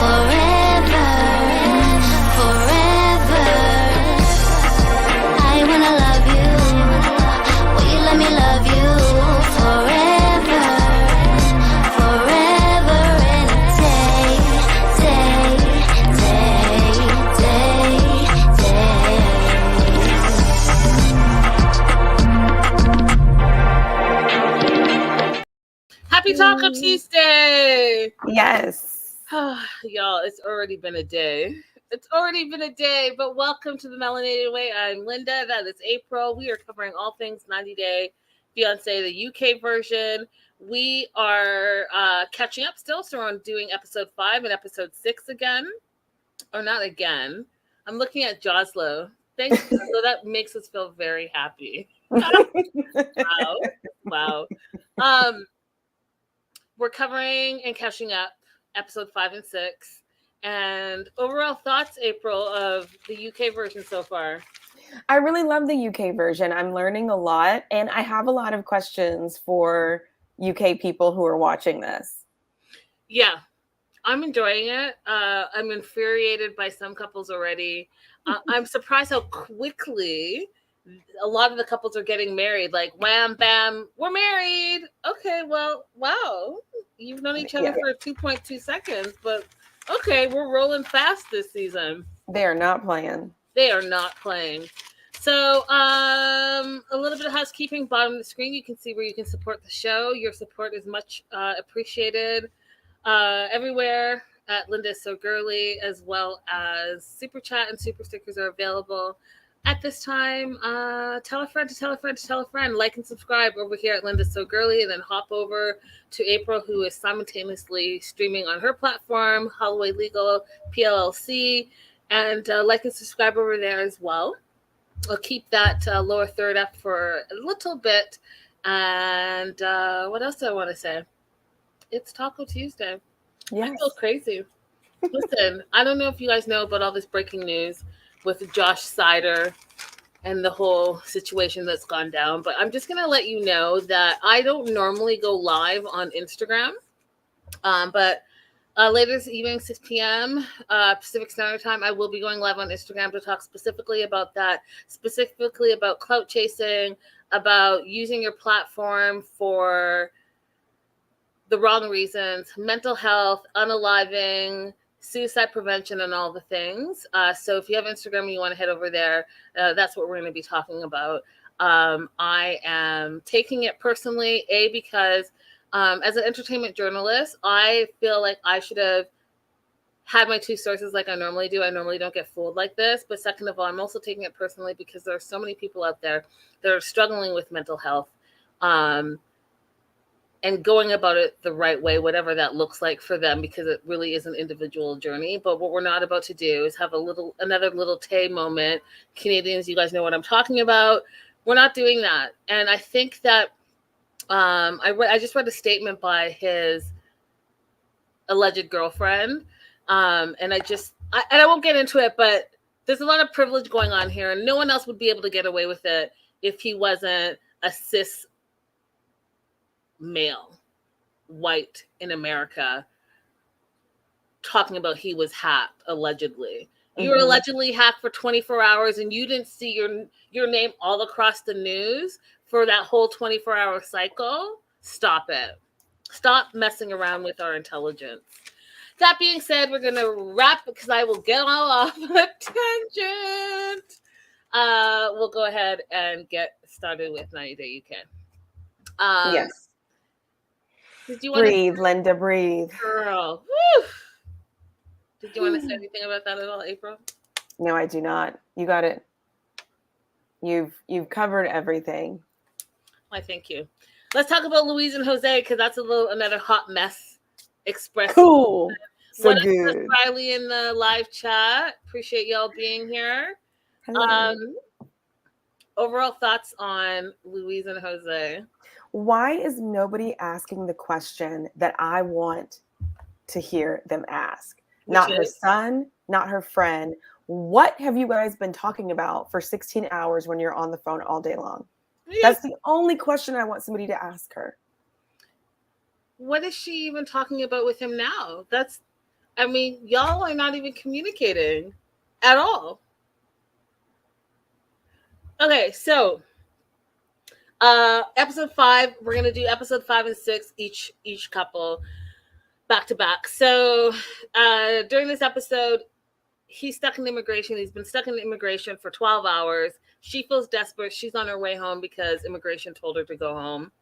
forever, forever. I wanna love you. Will you let me love you forever, forever and a day, day, day, day, day. Happy Taco Tuesday! Yes. Y'all, it's already been a day. It's already been a day, but welcome to the Melanated Way. I'm Linda. That is April. We are covering all things 90 Day Fiancé, the UK version. We are catching up still, so we're doing episode 5 and episode 6 again. Or not again. I'm looking at Joslo. Thanks, Joslo. That makes us feel very happy. Wow. We're covering and catching up episode 5 and 6. And overall thoughts, April, of the UK version so far? I really love the UK version. I'm learning a lot, and I have a lot of questions for UK people who are watching this. Yeah, I'm enjoying it. I'm infuriated by some couples already. I'm surprised how quickly a lot of the couples are getting married. Like, wham, bam, we're married. Okay, well, wow. You've known each other for 2.2 seconds, but okay, we're rolling fast this season. They are not playing. They are not playing. So, a little bit of housekeeping. Bottom of the screen, you can see where you can support the show. Your support is much appreciated everywhere at Linda is So Girly, as well as Super Chat and Super Stickers are available. At this time, tell a friend to tell a friend to tell a friend. Like and subscribe over here at Linda So Girly, and then hop over to April, who is simultaneously streaming on her platform, Holloway Legal, PLLC, and like and subscribe over there as well. I'll keep that lower third up for a little bit. And what else do I want to say? It's Taco Tuesday. Yes. I feel crazy. Listen, I don't know if you guys know about all this breaking news with Josh Sider and the whole situation that's gone down, but I'm just going to let you know that I don't normally go live on Instagram, but later this evening, 6 p.m. Pacific Standard Time, I will be going live on Instagram to talk specifically about that, specifically about clout chasing, about using your platform for the wrong reasons, mental health, unaliving, suicide prevention, and all the things. So if you have Instagram and you want to head over there, that's what we're going to be talking about. I am taking it personally, because as an entertainment journalist, I feel like I should have had my two sources like I normally do. I normally don't get fooled like this. But second of all, I'm also taking it personally because there are so many people out there that are struggling with mental health. And going about it the right way, whatever that looks like for them, because it really is an individual journey. But what we're not about to do is have another little Tay moment. Canadians, you guys know what I'm talking about. We're not doing that. And I think that I just read a statement by his alleged girlfriend. And I won't get into it, but there's a lot of privilege going on here, and no one else would be able to get away with it if he wasn't a cis male, white in America, talking about he was hacked, allegedly. You were allegedly hacked for 24 hours and you didn't see your name all across the news for that whole 24-hour cycle. Stop it. Stop messing around with our intelligence. That being said, we're going to wrap because I will get all off a tangent. We'll go ahead and get started with 90 Day UK. Yes. Did you want breathe, Linda, breathe. Girl. Woo. Did you want to say anything about that at all, April? No, I do not. You got it. You've covered everything. Why, thank you. Let's talk about Louise and Jose, because that's another hot mess expressed. Cool. So what good. Up, Riley in the live chat. Appreciate y'all being here. Hello. Overall thoughts on Louise and Jose? Why is nobody asking the question that I want to hear them ask? Not her son, not her friend. What have you guys been talking about for 16 hours when you're on the phone all day long? Yeah. That's the only question I want somebody to ask her. What is she even talking about with him now? That's I mean, y'all are not even communicating at all. Okay, so episode 5, we're gonna do episode 5 and 6 each couple back to back. So during this episode, he's stuck in immigration. He's been stuck in immigration for 12 hours. She feels desperate. She's on her way home because immigration told her to go home.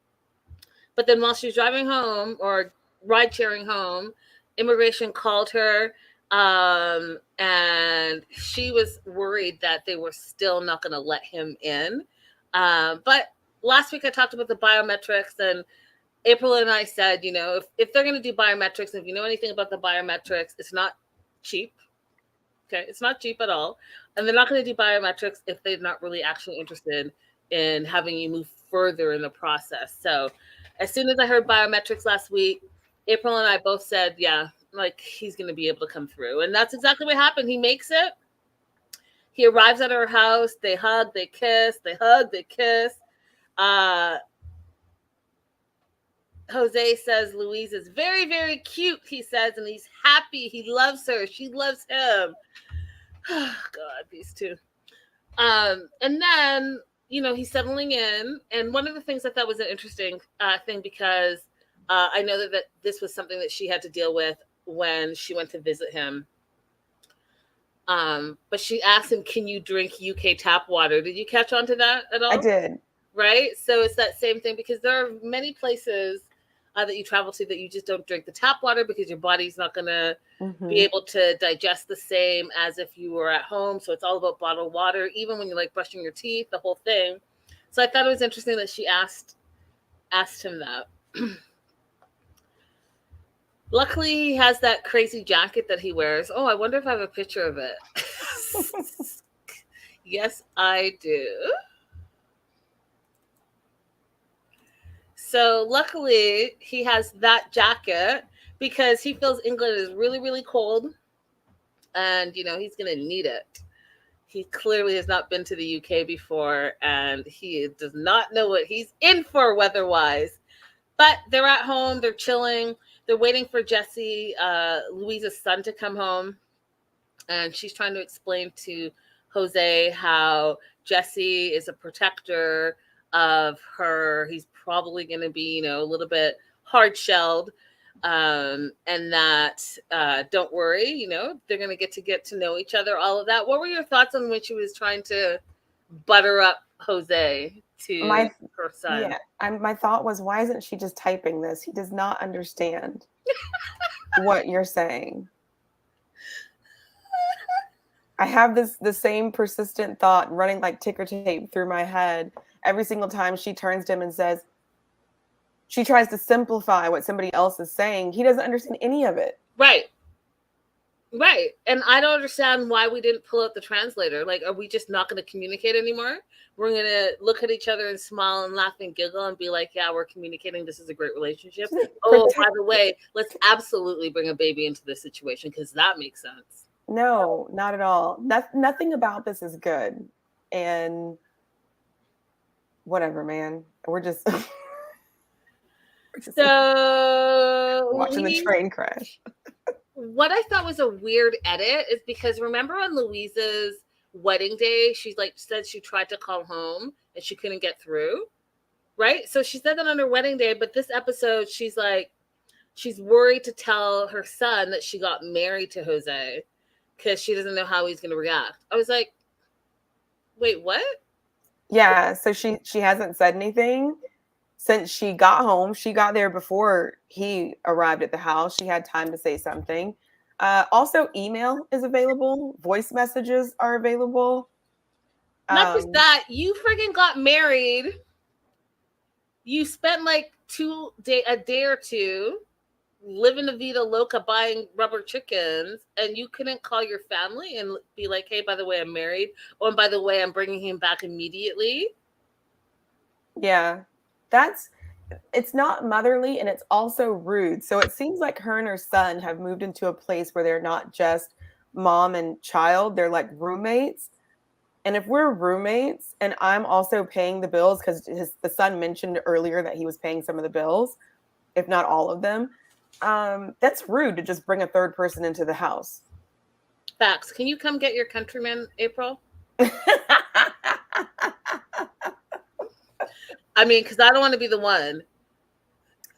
But then while she's driving home or ride sharing home, immigration called her, and she was worried that they were still not going to let him in. But last week I talked about the biometrics, and April and I said, if they're going to do biometrics, if you know anything about the biometrics, it's not cheap. Okay, it's not cheap at all. And they're not going to do biometrics if they're not really actually interested in having you move further in the process. So as soon as I heard biometrics last week, April and I both said, yeah, like he's going to be able to come through. And that's exactly what happened. He makes it. He arrives at her house. They hug, they kiss, they hug, they kiss. Jose says Louise is very, very cute, he says, and he's happy. He loves her. She loves him. Oh, God, these two. And then, he's settling in. And one of the things I thought was an interesting thing, because I know that this was something that she had to deal with when she went to visit him. But she asked him, can you drink UK tap water? Did you catch on to that at all? I did. Right? So it's that same thing, because there are many places that you travel to that you just don't drink the tap water because your body's not going to be able to digest the same as if you were at home. So it's all about bottled water, even when you're like brushing your teeth, the whole thing. So I thought it was interesting that she asked him that. Luckily, he has that crazy jacket that he wears. Oh, I wonder if I have a picture of it. Yes, I do. So luckily, he has that jacket because he feels England is really, really cold. And, he's going to need it. He clearly has not been to the UK before, and he does not know what he's in for weather-wise. But they're at home. They're chilling. They're waiting for Jesse, Louisa's son, to come home. And she's trying to explain to Jose how Jesse is a protector of her. He's probably going to be, a little bit hard-shelled. And that don't worry, they're going to get to know each other, all of that. What were your thoughts on when she was trying to butter up Jose to her son? Yeah, my thought was, why isn't she just typing this? He does not understand what you're saying. I have the same persistent thought running like ticker tape through my head every single time she turns to him and says, she tries to simplify what somebody else is saying. He doesn't understand any of it. Right. And I don't understand why we didn't pull out the translator. Like, are we just not going to communicate anymore? We're going to look at each other and smile and laugh and giggle and be like, yeah, we're communicating. This is a great relationship. Oh, by the way, let's absolutely bring a baby into this situation because that makes sense. No, not at all. Nothing about this is good. And whatever, man. We're just... So watching the train crash. What I thought was a weird edit is because remember on Louisa's wedding day, she said she tried to call home and she couldn't get through, right? So she said that on her wedding day, but this episode she's worried to tell her son that she got married to Jose because she doesn't know how he's going to react. I was like, wait, what? Yeah, so she hasn't said anything. Since she got home, she got there before he arrived at the house. She had time to say something. Also, email is available. Voice messages are available. Not just that, you friggin' got married. You spent like a day or two living a vida loca buying rubber chickens, and you couldn't call your family and be like, hey, by the way, I'm married. Oh, and by the way, I'm bringing him back immediately. Yeah. It's not motherly, and it's also rude. So it seems like her and her son have moved into a place where they're not just mom and child, they're like roommates. And if we're roommates and I'm also paying the bills, because the son mentioned earlier that he was paying some of the bills, if not all of them, That's rude to just bring a third person into the house. Facts. Can you come get your countryman, April? I mean, because I don't want to be the one.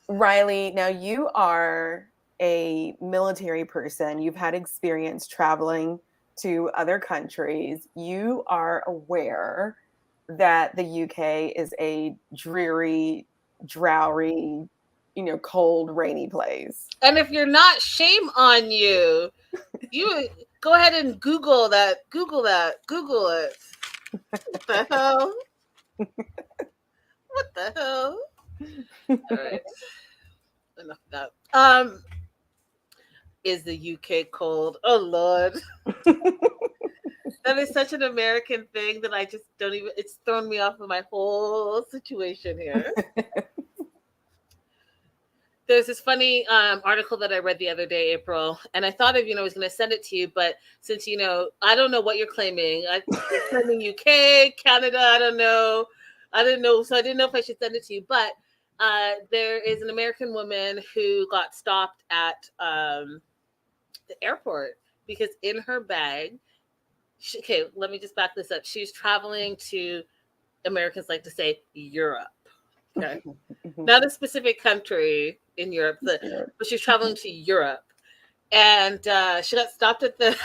Riley, now you are a military person. You've had experience traveling to other countries. You are aware that the UK is a dreary, drowery, cold, rainy place. And if you're not, shame on you. You go ahead and Google that. Google it. What the hell? What the hell? All right. Enough of that. Is the UK cold? Oh Lord. That is such an American thing that I just don't even, it's thrown me off of my whole situation here. There's this funny article that I read the other day, April, and I thought of, I was going to send it to you, but since, I don't know what you're claiming. You're claiming UK, Canada, I don't know. So I didn't know if I should send it to you, but there is an American woman who got stopped at the airport because in her bag, okay, let me just back this up. She's traveling to, Americans like to say, Europe. Okay. Not a specific country in Europe, but she's traveling to Europe. And she got stopped at the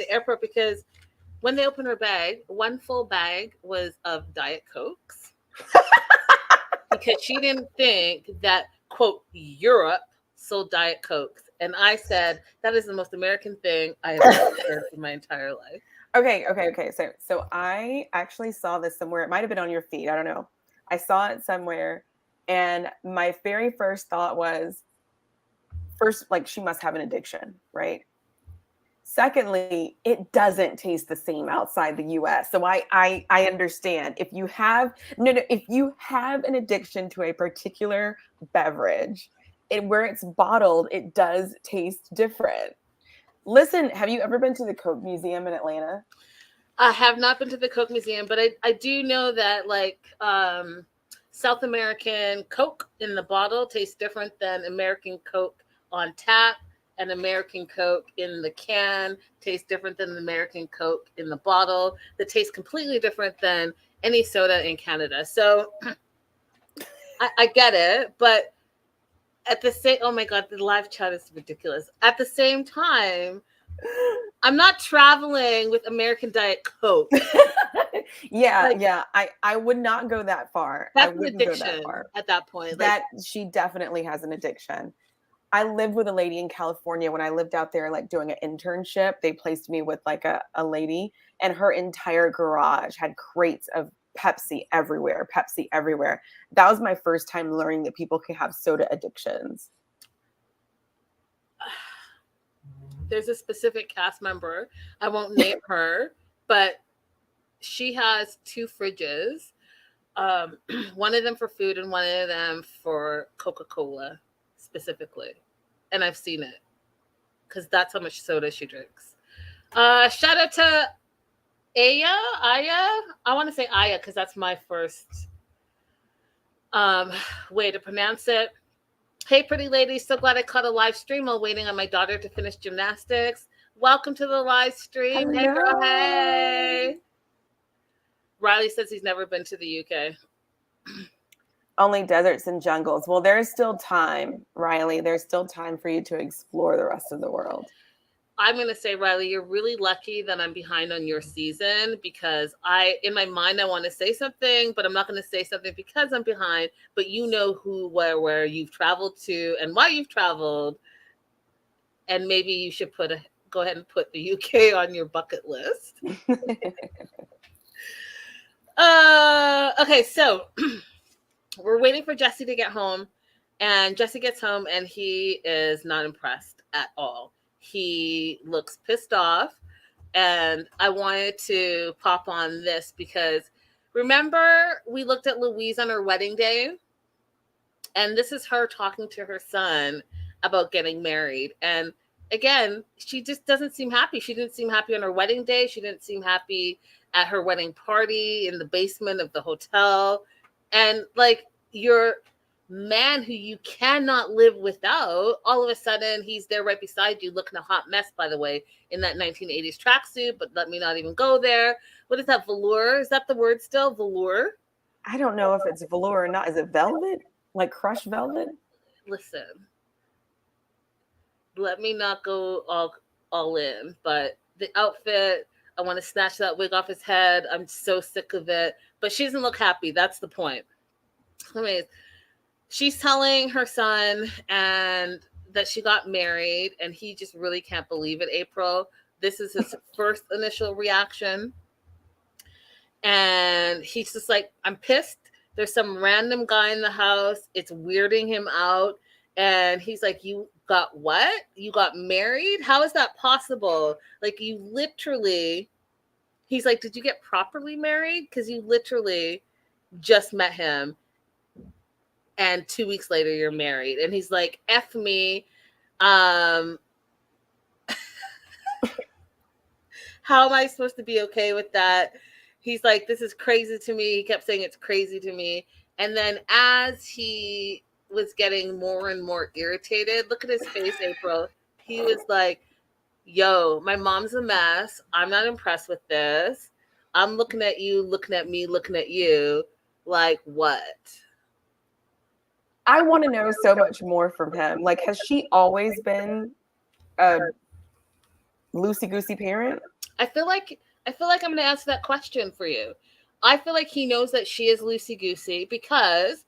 airport because when they opened her bag, one full bag was of Diet Cokes. Because she didn't think that, quote, Europe sold Diet Cokes. And I said, that is the most American thing I have ever heard in my entire life. Okay. So I actually saw this somewhere. It might have been on your feed. I don't know. I saw it somewhere. And my very first thought was, first, like, she must have an addiction, right? Secondly, it doesn't taste the same outside the US. So I understand if you have if you have an addiction to a particular beverage, where it's bottled, it does taste different. Listen, have you ever been to the Coke Museum in Atlanta? I have not been to the Coke Museum, but I do know that South American Coke in the bottle tastes different than American Coke on tap, and American Coke in the can tastes different than the American Coke in the bottle. That tastes completely different than any soda in Canada. So I get it, but at the same, oh my God, the live chat is ridiculous. At the same time, I'm not traveling with American Diet Coke. Yeah. I would not go that far. That's an addiction at that point. That she definitely has an addiction. I lived with a lady in California when I lived out there, like doing an internship. They placed me with like a lady, and her entire garage had crates of Pepsi everywhere. That was my first time learning that people can have soda addictions. There's a specific cast member. I won't name her, but she has 2 fridges. One of them for food and one of them for Coca-Cola specifically. And I've seen it because that's how much soda she drinks. Shout out to Aya. I want to say Aya because that's my first way to pronounce it. Hey, pretty lady. So glad I caught a live stream while waiting on my daughter to finish gymnastics. Welcome to the live stream. Hello. Hey, girl. Hey. Riley says he's never been to the UK. Only deserts and jungles. Well, there's still time, Riley. There's still time for you to explore the rest of the world. I'm going to say, Riley, you're really lucky that I'm behind on your season because in my mind, I want to say something, but I'm not going to say something because I'm behind. But you know who, where you've traveled to and why you've traveled. And maybe you should go ahead and put the UK on your bucket list. Okay, so we're waiting for Jesse to get home. And Jesse gets home and he is not impressed at all. He looks pissed off, and I wanted to pop on this because remember we looked at Louise on her wedding day, and this is her talking to her son about getting married. And again, she just doesn't seem happy. She didn't seem happy on her wedding day. She didn't seem happy at her wedding party in the basement of the hotel. And like, you're man who you cannot live without, all of a sudden he's there right beside you looking a hot mess, by the way, in that 1980s tracksuit, but let me not even go there. What is that, velour? Is that the word still, velour? I don't know if it's velour or not. Is it velvet? Like crushed velvet? Listen, let me not go all in, but the outfit, I want to snatch that wig off his head. I'm so sick of it. But she doesn't look happy. That's the point. Anyways, she's telling her son and that she got married, and he just really can't believe it, April. This is his first initial reaction. And he's just like, I'm pissed. There's some random guy in the house. It's weirding him out. And he's like, you got what? You got married? How is that possible? Like, you literally, he's like, did you get properly married? Because you literally just met him. And 2 weeks later, you're married. And he's like, F me. How am I supposed to be okay with that? He's like, this is crazy to me. He kept saying it's crazy to me. And then as he was getting more and more irritated, look at his face, April. He was like, yo, my mom's a mess. I'm not impressed with this. I'm looking at you, looking at me, looking at you. Like, what? I want to know so much more from him. Like, has she always been a loosey-goosey parent? I feel like I'm going to answer that question for you. I feel like he knows that she is loosey-goosey because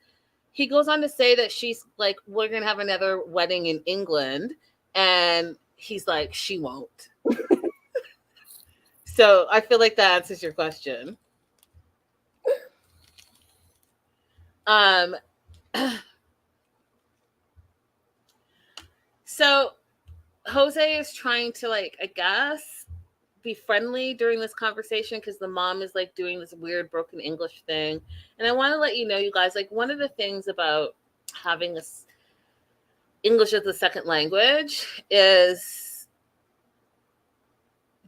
he goes on to say that she's like, we're going to have another wedding in England. And he's like, she won't. So I feel like that answers your question. So Jose is trying to, like, I guess, be friendly during this conversation because the mom is like doing this weird broken English thing. And I want to let you know, you guys, like, one of the things about having this English as a second language is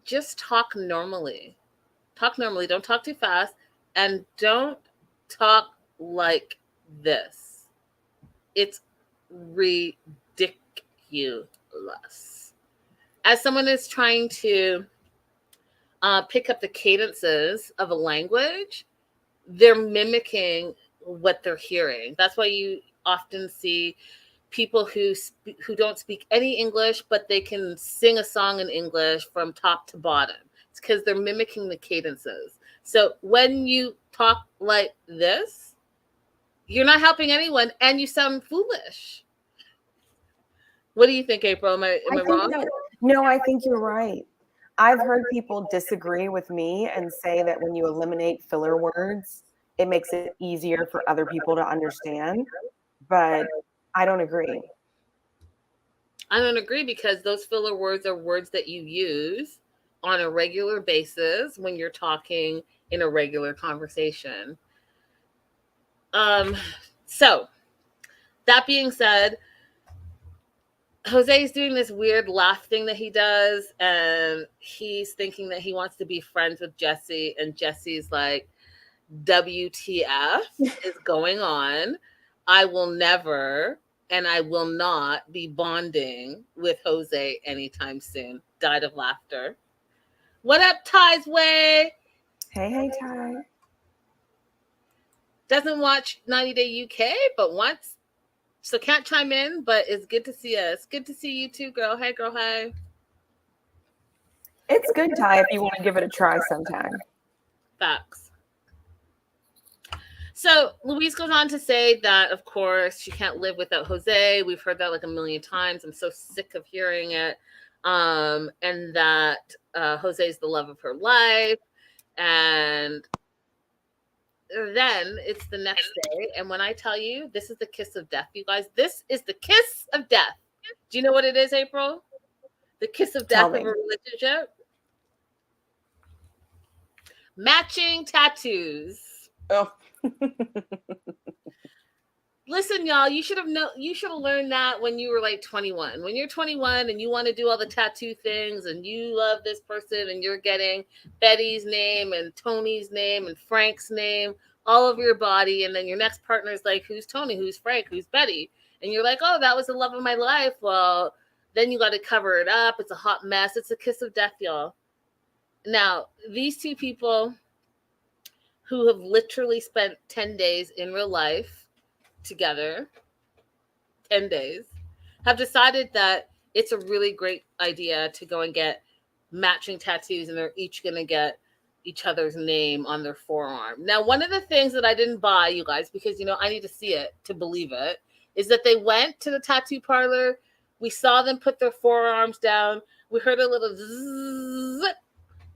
just talk normally. Talk normally. Don't talk too fast. And don't talk like this. It's ridiculous. As someone is trying to pick up the cadences of a language, they're mimicking what they're hearing. That's why you often see people who don't speak any English, but they can sing a song in English from top to bottom. It's because they're mimicking the cadences. So when you talk like this, you're not helping anyone, and you sound foolish. What do you think, April? Am I wrong? No, I think you're right. I've heard people disagree with me and say that when you eliminate filler words, it makes it easier for other people to understand. But I don't agree. I don't agree because those filler words are words that you use on a regular basis when you're talking in a regular conversation. So that being said, Jose's doing this weird laugh thing that he does, and he's thinking that he wants to be friends with Jesse, and Jesse's like, WTF is going on? I will never and I will not be bonding with Jose anytime soon. Died of laughter. What up, Ty's Way? Hey, Ty. Doesn't watch 90 Day UK, but wants. So can't chime in, but it's good to see us. Good to see you too, girl. Hey, girl, hey. It's good, Ty, if you want to give it a try sometime. Facts. So Louise goes on to say that, of course, she can't live without Jose. We've heard that like a million times. I'm so sick of hearing it. And that Jose is the love of her life. And then it's the next day. And when I tell you, this is the kiss of death, you guys. This is the kiss of death. Do you know what it is, April? The kiss of death of a relationship? Matching tattoos. Oh. Listen, y'all, you should have learned that when you were like 21. When you're 21 and you want to do all the tattoo things and you love this person and you're getting Betty's name and Tony's name and Frank's name all over your body, and then your next partner is like, who's Tony, who's Frank, who's Betty, and you're like, oh, that was the love of my life. Well, then you got to cover it up. It's a hot mess. It's a kiss of death, y'all. Now, these two people who have literally spent 10 days in real life together, 10 days, have decided that it's a really great idea to go and get matching tattoos, and they're each going to get each other's name on their forearm. Now, one of the things that I didn't buy, you guys, because, I need to see it to believe it, is that they went to the tattoo parlor. We saw them put their forearms down. We heard a little zzz.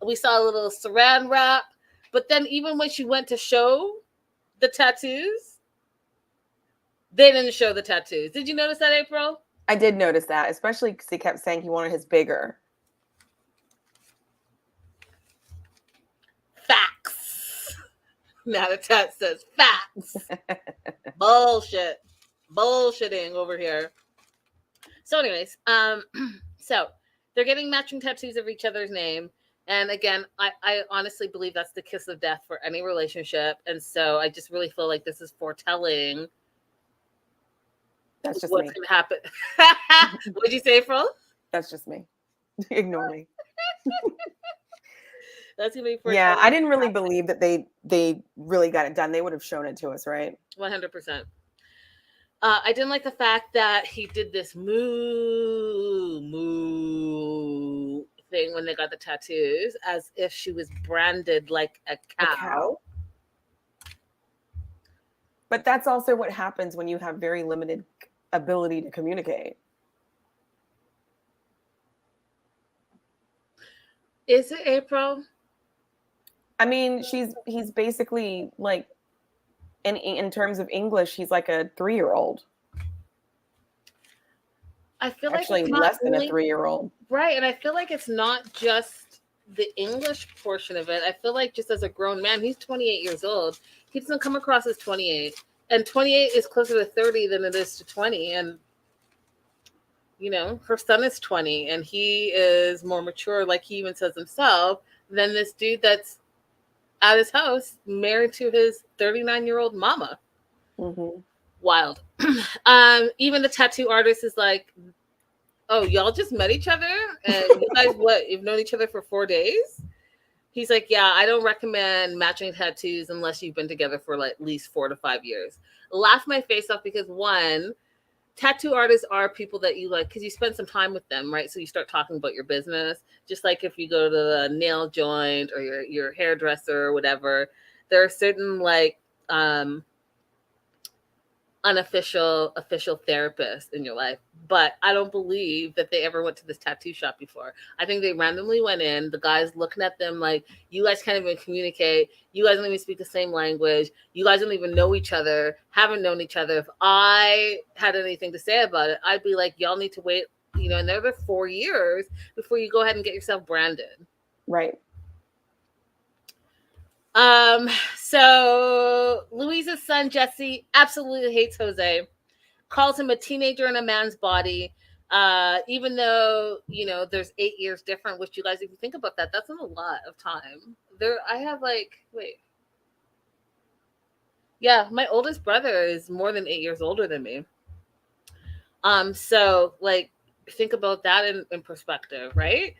We saw a little saran wrap. But then even when she went to show the tattoos, they didn't show the tattoos. Did you notice that, April? I did notice that, especially because he kept saying he wanted his bigger. Facts. Now the tat says facts. Bullshit. Bullshitting over here. So anyways, so they're getting matching tattoos of each other's name. And again, I honestly believe that's the kiss of death for any relationship. And so I just really feel like this is foretelling That's just what's me. going to happen. What'd you say, April? That's just me. Ignore me. That's going to be foretelling. Yeah, I didn't really believe that they really got it done. They would have shown it to us, right? 100%. I didn't like the fact that he did this moo thing when they got the tattoos, as if she was branded like a cow. But that's also what happens when you have very limited ability to communicate. Is it, April? I mean, he's basically like, in terms of English, he's like a 3-year-old. I feel Actually like less than a 3-year-old. Right, and I feel like it's not just the English portion of it. I feel like just as a grown man, he's 28 years old. He doesn't come across as 28. And 28 is closer to 30 than it is to 20. And, her son is 20, and he is more mature, like he even says himself, than this dude that's at his house, married to his 39-year-old mama. Mm-hmm. Wild. Even the tattoo artist is like, oh, y'all just met each other? And you guys, you've known each other for 4 days? He's like, yeah, I don't recommend matching tattoos unless you've been together for like at least 4 to 5 years. Laugh my face off because, one, tattoo artists are people that you like because you spend some time with them, right? So you start talking about your business. Just like if you go to the nail joint or your hairdresser or whatever, there are certain official therapists in your life. But I don't believe that they ever went to this tattoo shop before. I think they randomly went in. The guy's looking at them like, you guys can't even communicate. You guys don't even speak the same language. You guys don't even know each other, haven't known each other. If I had anything to say about it, I'd be like, y'all need to wait, another 4 years before you go ahead and get yourself branded. Right. So Louise's son, Jesse, absolutely hates Jose, calls him a teenager in a man's body. Even though, there's 8 years different, which you guys, if you think about that, that's not a lot of time. I have my oldest brother is more than 8 years older than me. So think about that in perspective, right?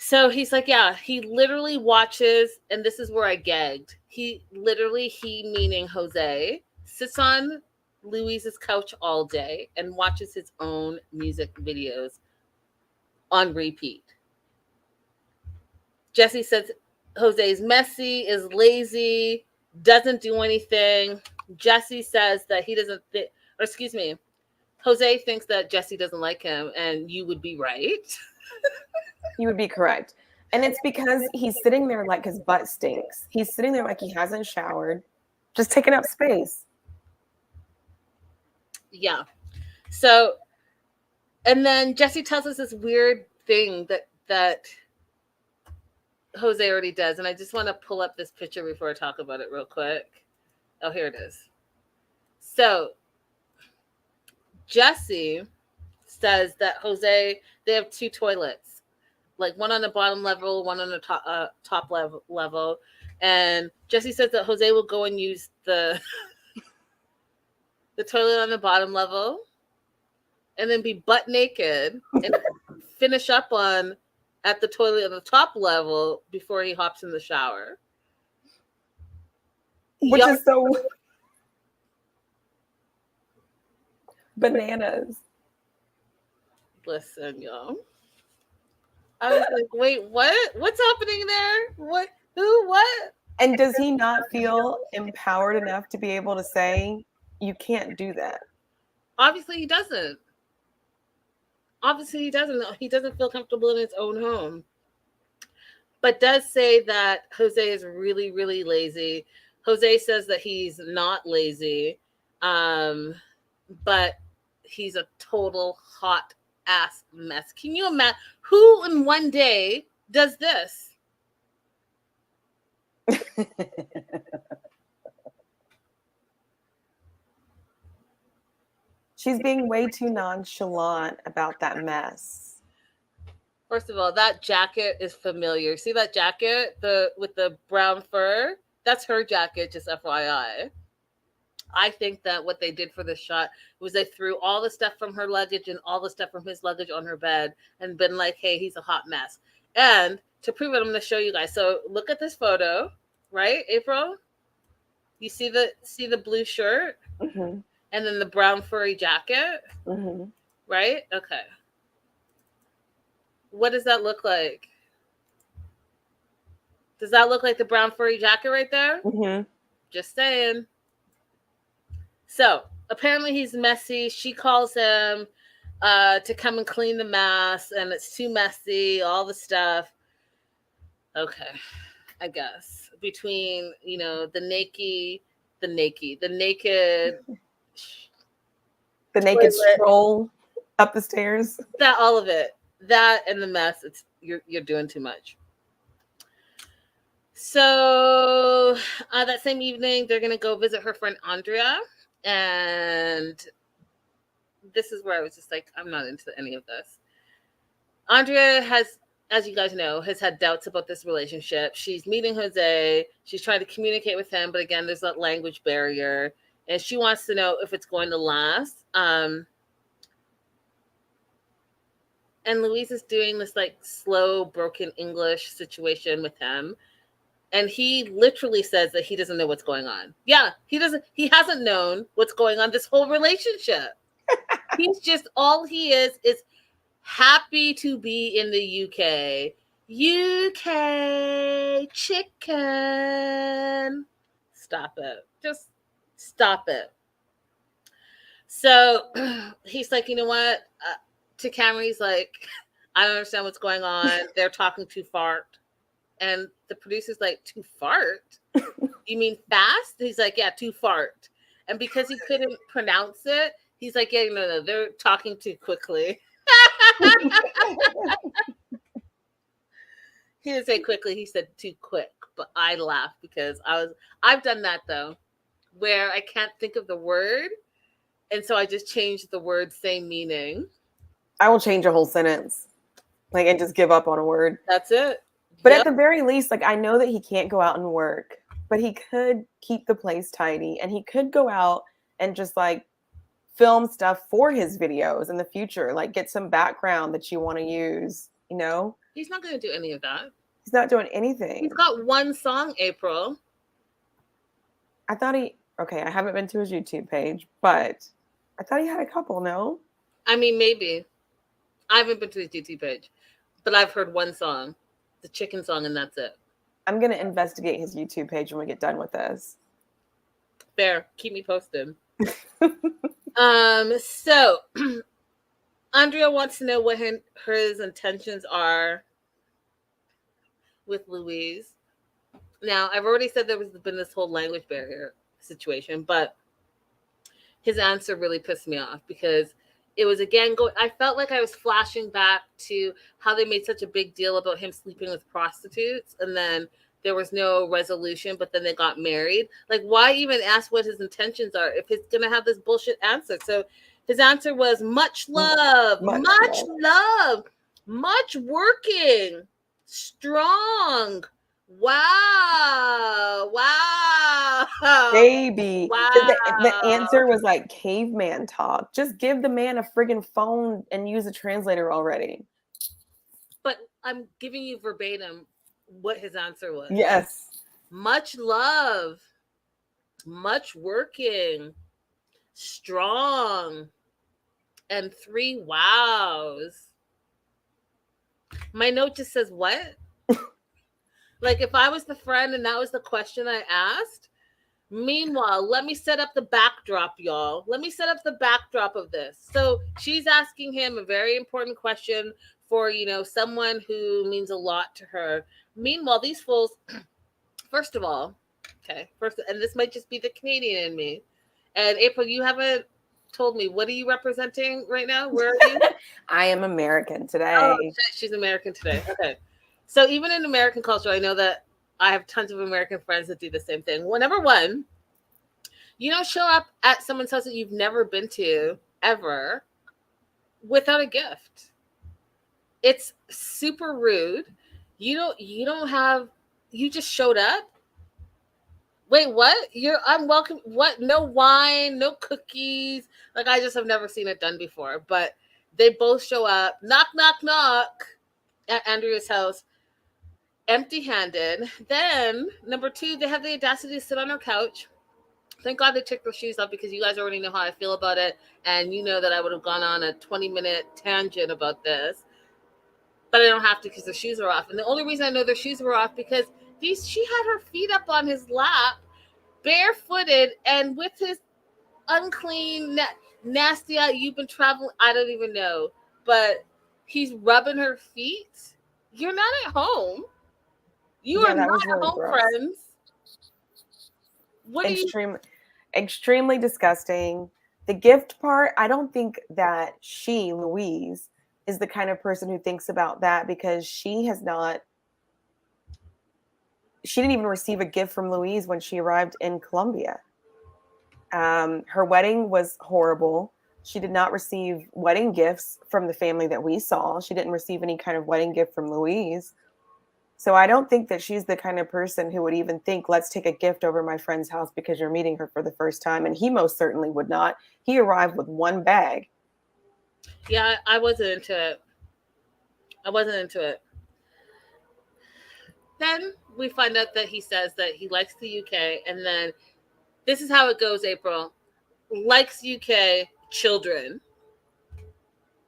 So he's like, yeah, he literally watches, and this is where I gagged. He meaning Jose, sits on Louise's couch all day and watches his own music videos on repeat. Jesse says Jose is messy, is lazy, doesn't do anything. Jesse says that he doesn't Jose thinks that Jesse doesn't like him, and you would be right. You would be correct. And it's because he's sitting there like his butt stinks. He's sitting there like he hasn't showered, just taking up space. Yeah. So, and then Jesse tells us this weird thing that Jose already does. And I just want to pull up this picture before I talk about it real quick. Oh, here it is. So Jesse says that Jose, they have 2 toilets, like one on the bottom level, one on the top level. And Jesse says that Jose will go and use the toilet on the bottom level and then be butt naked and finish up at the toilet on the top level before he hops in the shower. Which is so bananas. Listen, y'all. I was like, wait, what? What's happening there? What? Who? What? And does he not feel empowered enough to be able to say, you can't do that? Obviously, he doesn't. Obviously, he doesn't. He doesn't feel comfortable in his own home. But does say that Jose is really, really lazy. Jose says that he's not lazy, but he's a total hot ass mess. Can you imagine who in one day does this? She's being way too nonchalant about that mess. First of all, that jacket is familiar. See that jacket, with the brown fur? That's her jacket, just FYI. I think that what they did for this shot was they threw all the stuff from her luggage and all the stuff from his luggage on her bed and been like, hey, he's a hot mess. And to prove it, I'm going to show you guys. So look at this photo, right, April? You see the blue shirt? Mm-hmm. And then the brown furry jacket? Mm-hmm. Right? Okay. What does that look like? Does that look like the brown furry jacket right there? Mm-hmm. Just saying. So apparently he's messy. She calls him to come and clean the mess, and it's too messy, all the stuff. Okay, I guess. Between, the naked stroll up the stairs. That all of it. That and the mess, you're doing too much. So that same evening, they're gonna go visit her friend Andrea, and this is where I was just like, I'm not into any of this. Andrea has, as you guys know, has had doubts about this relationship. She's meeting Jose. She's trying to communicate with him, but again, there's that language barrier, and she wants to know if it's going to last. And Louise is doing this like slow, broken English situation with him. And he literally says that he doesn't know what's going on. Yeah, he hasn't known what's going on this whole relationship. He's just, all he is happy to be in the UK. UK chicken. Stop it. Just stop it. So he's like, you know what? To Cameron, he's like, I don't understand what's going on. They're talking too fart. And the producer's like, too fart? You mean fast? He's like, yeah, too fart. And because he couldn't pronounce it, he's like, yeah, no, they're talking too quickly. He didn't say quickly, he said too quick. But I laughed because I've done that though, where I can't think of the word. And so I just changed the word, same meaning. I will change a whole sentence, and just give up on a word. That's it. But at the very least, I know that he can't go out and work, but he could keep the place tidy, and he could go out and just film stuff for his videos in the future, get some background that you want to use, He's not going to do any of that. He's not doing anything. He's got one song, April. I haven't been to his YouTube page, but I thought he had a couple, no? I mean, maybe. I haven't been to his YouTube page, but I've heard one song, the chicken song, and that's it. I'm going to investigate his YouTube page when we get done with this. Fair. Keep me posted. So Andrea wants to know what his intentions are with Louise. Now, I've already said there's been this whole language barrier situation, but his answer really pissed me off because it was again I felt like I was flashing back to how they made such a big deal about him sleeping with prostitutes, and then there was no resolution, but then they got married. Why even ask what his intentions are if he's gonna have this bullshit answer? So his answer was much love, much love, much working, strong, Wow. Wow. Baby. The Wow. answer was like caveman talk. Just give the man a friggin' phone and use a translator already. But I'm giving you verbatim what his answer was. Yes. Much love, much working, strong, and 3 wows. My note just says, what? Like, if I was the friend and that was the question I asked, meanwhile, let me set up the backdrop, y'all. Let me set up the backdrop of this. So she's asking him a very important question for, someone who means a lot to her. Meanwhile, these fools, first of all, and this might just be the Canadian in me. And April, you haven't told me, what are you representing right now? Where are you? I am American today. Oh, shit, she's American today. Okay. So even in American culture, I know that I have tons of American friends that do the same thing. Well, number one, you don't show up at someone's house that you've never been to ever without a gift. It's super rude. You just showed up. Wait, what? I'm welcome. What? No wine, no cookies. Like, I just have never seen it done before. But they both show up, knock, knock, knock, at Andrea's house, empty-handed. Then, number two, they have the audacity to sit on her couch. Thank God they took their shoes off, because you guys already know how I feel about it. And you know that I would have gone on a 20-minute tangent about this. But I don't have to, because their shoes are off. And the only reason I know their shoes were off, because she had her feet up on his lap, barefooted, and with his unclean, nasty, you've been traveling, I don't even know. But he's rubbing her feet. You're not at home. You are not at home, gross. Friends. What extremely disgusting. The gift part, I don't think that Louise, is the kind of person who thinks about that, because she didn't even receive a gift from Louise when she arrived in Colombia. Her wedding was horrible. She did not receive wedding gifts from the family that we saw. She didn't receive any kind of wedding gift from Louise. So I don't think that she's the kind of person who would even think, let's take a gift over my friend's house because you're meeting her for the first time. And he most certainly would not. He arrived with one bag. Yeah, I wasn't into it. Then we find out that he says that he likes the UK, and then this is how it goes, April. Likes UK children.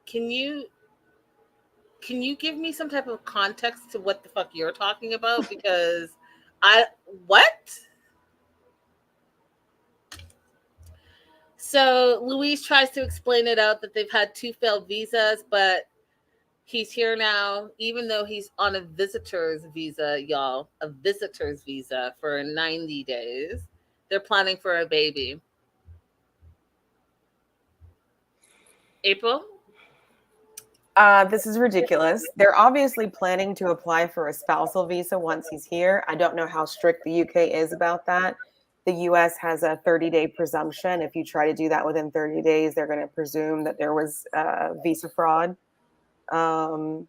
Can you give me some type of context to what the fuck you're talking about? Because what? So Louise tries to explain it out that they've had 2 failed visas, but he's here now, even though he's on a visitor's visa, y'all. A visitor's visa for 90 days. They're planning for a baby. April? This is ridiculous. They're obviously planning to apply for a spousal visa once he's here. I don't know how strict the UK is about that. The US has a 30-day presumption. If you try to do that within 30 days, they're going to presume that there was visa fraud. So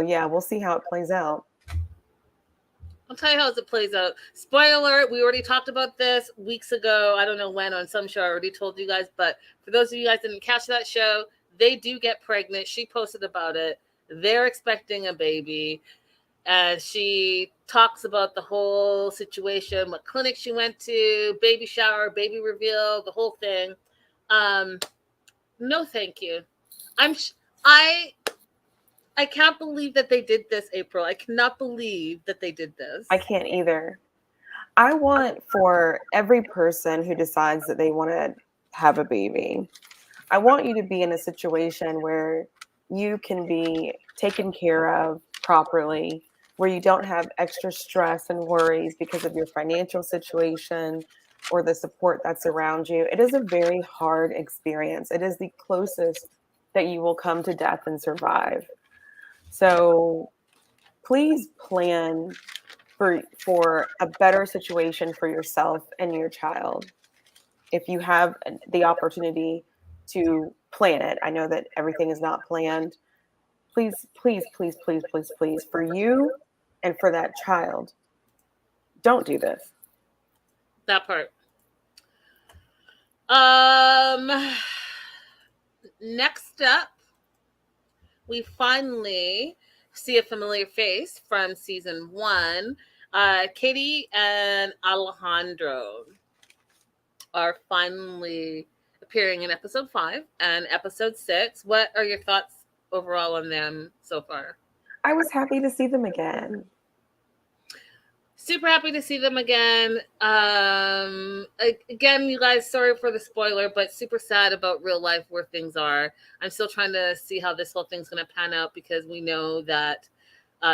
yeah, we'll see how it plays out. I'll tell you how it plays out. Spoiler alert, we already talked about this weeks ago. I don't know when, on some show I already told you guys, but for those of you guys that didn't catch that show, they do get pregnant. She posted about it. They're expecting a baby. And she talks about the whole situation, what clinic she went to, baby shower, baby reveal, the whole thing. No, thank you. I can't believe that they did this, April. I cannot believe that they did this. I can't either. I want for every person who decides that they want to have a baby, I want you to be in a situation where you can be taken care of properly, where you don't have extra stress and worries because of your financial situation or the support that's around you. It is a very hard experience. It is the closest that you will come to death and survive. So please plan for a better situation for yourself and your child. If you have the opportunity to plan it, I know that everything is not planned. Please, please, please, please, please, please, for you and for that child. Don't do this. That part. Next up, we finally see a familiar face from season 1. Katie and Alejandro are finally appearing in episode 5 and episode 6. What are your thoughts overall on them so far? I was happy to see them again. Super happy to see them again. Again, you guys, sorry for the spoiler, but super sad about real life where things are. I'm still trying to see how this whole thing's going to pan out because we know that,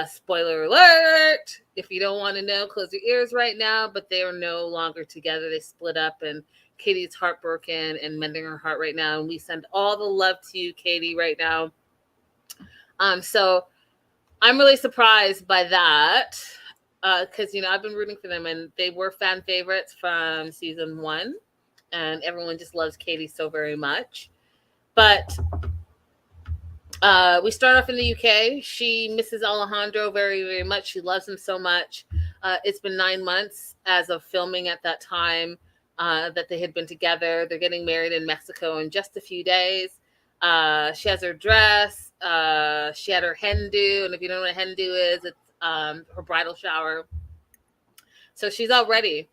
spoiler alert, if you don't want to know, close your ears right now, but they are no longer together. They split up and Katie's heartbroken and mending her heart right now. And we send all the love to you, Katie, right now. So I'm really surprised by that. Because, I've been rooting for them and they were fan favorites from season 1 and everyone just loves Katie so very much. But we start off in the UK. She misses Alejandro very, very much. She loves him so much. It's been 9 months as of filming at that time that they had been together. They're getting married in Mexico in just a few days. She has her dress. She had her hen do. And if you don't know what a hen do is, it's her bridal shower. So she's all ready.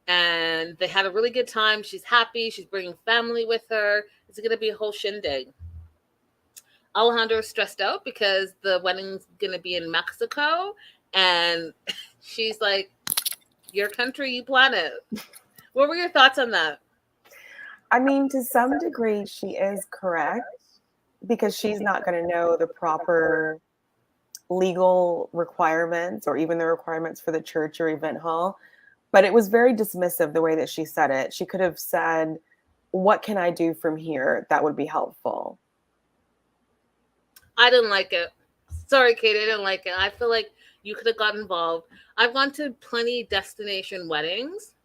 And they had a really good time. She's happy. She's bringing family with her. It's going to be a whole shindig. Alejandro is stressed out because the wedding's going to be in Mexico. And she's like, your country, you plan it. What were your thoughts on that? I mean, to some degree, she is correct because she's not going to know the proper legal requirements or even the requirements for the church or event hall. But it was very dismissive the way that she said it. She could have said, what can I do from here that would be helpful? I didn't like it. Sorry, Kate, I didn't like it. I feel like you could have got involved. I've gone to plenty destination weddings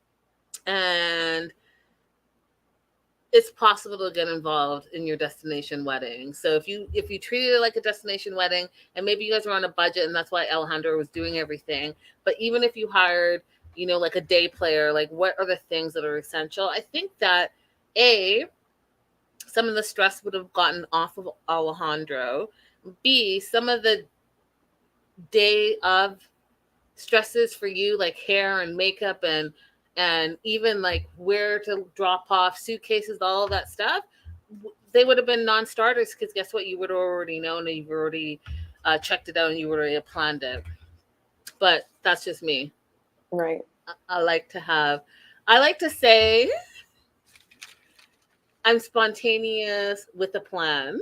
and it's possible to get involved in your destination wedding. So if you treated it like a destination wedding, and maybe you guys were on a budget and that's why Alejandro was doing everything, but even if you hired, like a day player, like what are the things that are essential? I think that some of the stress would have gotten off of Alejandro. B, some of the day of stresses for you, like hair and makeup and even like where to drop off suitcases, all of that stuff, they would have been non-starters because guess what? You would have already known and you've already checked it out and you would already planned it. But that's just me. Right. I like to say I'm spontaneous with a plan.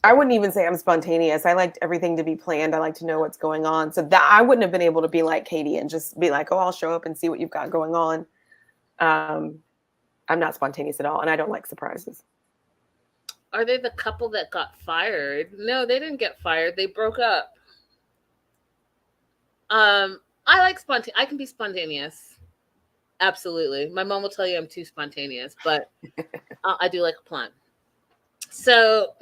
I wouldn't even say I'm spontaneous. I liked everything to be planned. I like to know what's going on. So that I wouldn't have been able to be like Katie and just be like, oh, I'll show up and see what you've got going on. I'm not spontaneous at all. And I don't like surprises. Are they the couple that got fired? No, they didn't get fired. They broke up. I like spontaneous. I can be spontaneous. Absolutely. My mom will tell you I'm too spontaneous, but I do like a plan. So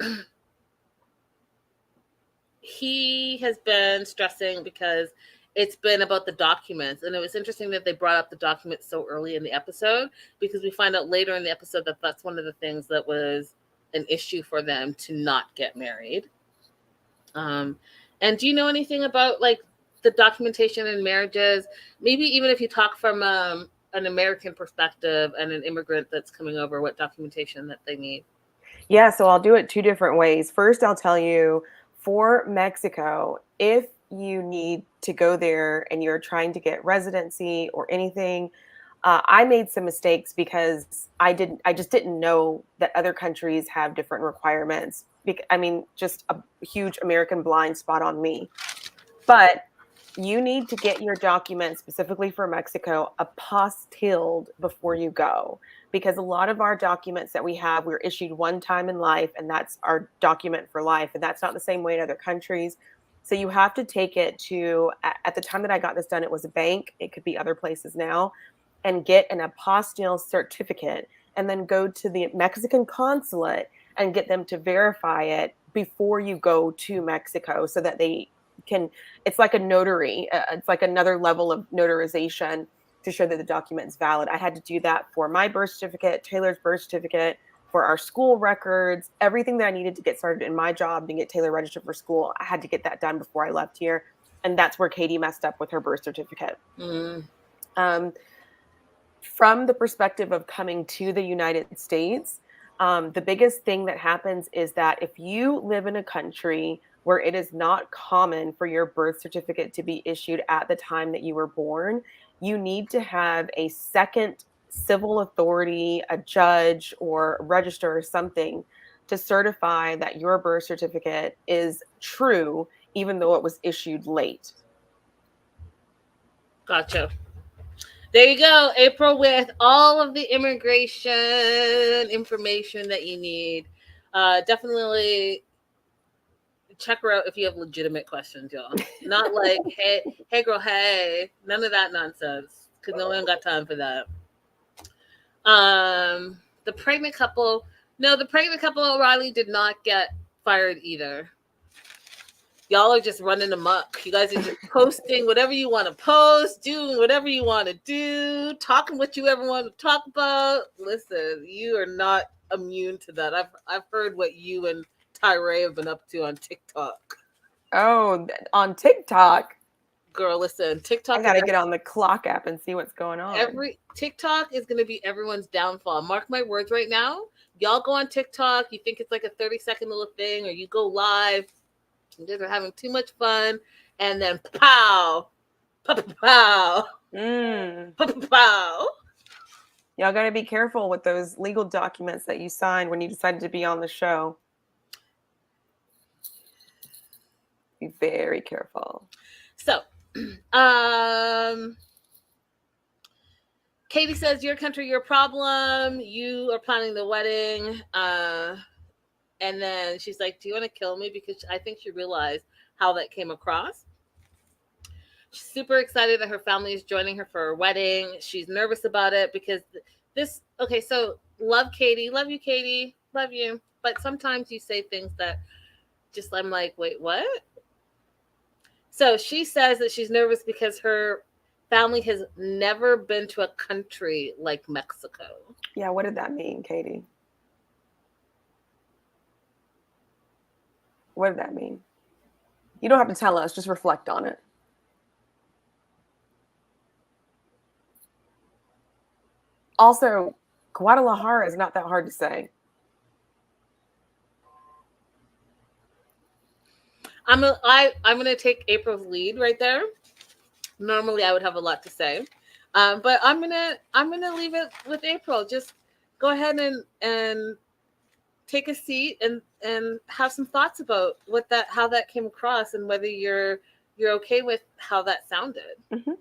he has been stressing because it's been about the documents. And it was interesting that they brought up the documents so early in the episode because we find out later in the episode that that's one of the things that was an issue for them to not get married. And do you know anything about like the documentation in marriages? Maybe even if you talk from an American perspective and an immigrant that's coming over, what documentation that they need? Yeah, so I'll do it 2 different ways. First, I'll tell you for Mexico, if you need to go there and you're trying to get residency or anything, I made some mistakes because I just didn't know that other countries have different requirements. I mean, just a huge American blind spot on me. But you need to get your documents specifically for Mexico apostilled before you go, because a lot of our documents that we have, we're issued one time in life, and that's our document for life. And that's not the same way in other countries. So you have to take it to, at the time that I got this done, it was a bank. It could be other places now, and get an apostille certificate and then go to the Mexican consulate and get them to verify it before you go to Mexico so that they it's like a notary. It's like another level of notarization to show that the document is valid. I had to do that for my birth certificate, Taylor's birth certificate, for our school records, everything that I needed to get started in my job to get Taylor registered for school. I had to get that done before I left here. And that's where Katie messed up with her birth certificate. From the perspective of coming to the United States, the biggest thing that happens is that if you live in a country where it is not common for your birth certificate to be issued at the time that you were born, you need to have a second civil authority, a judge or register or something to certify that your birth certificate is true, even though it was issued late. Gotcha. There you go, April, with all of the immigration information that you need. Definitely check her out if you have legitimate questions, y'all. Not like, hey, girl, hey. None of that nonsense, because no one got time for that. The pregnant couple, O'Reilly did not get fired either. Y'all are just running amok. You guys are just posting whatever you want to post, doing whatever you want to do, talking what you ever want to talk about. Listen, you are not immune to that. I've heard what you and Tyree have been up to on TikTok. Oh, on TikTok? Girl, listen, TikTok. I gotta get on the Clock app and see what's going on. TikTok is gonna be everyone's downfall. Mark my words right now. Y'all go on TikTok, you think it's like a 30-second little thing, or you go live. You guys are having too much fun, and then pow, pow, pow, pow, pow. Y'all got to be careful with those legal documents that you signed when you decided to be on the show. Be very careful. So, Katie says, "Your country, your problem. You are planning the wedding." And then she's like, "Do you want to kill me?" Because I think she realized how that came across. She's super excited that her family is joining her for her wedding. She's nervous about it because so love Katie. Love you, Katie. Love you. But sometimes you say things that just, I'm like, wait, what? So she says that she's nervous because her family has never been to a country like Mexico. Yeah, what did that mean, Katie? What did that mean? You don't have to tell us, just reflect on it. Also, Guadalajara is not that hard to say. I'm gonna take April's lead right there. Normally I would have a lot to say, but I'm gonna leave it with April. Just go ahead and take a seat and have some thoughts about how that came across and whether you're okay with how that sounded. Mm-hmm.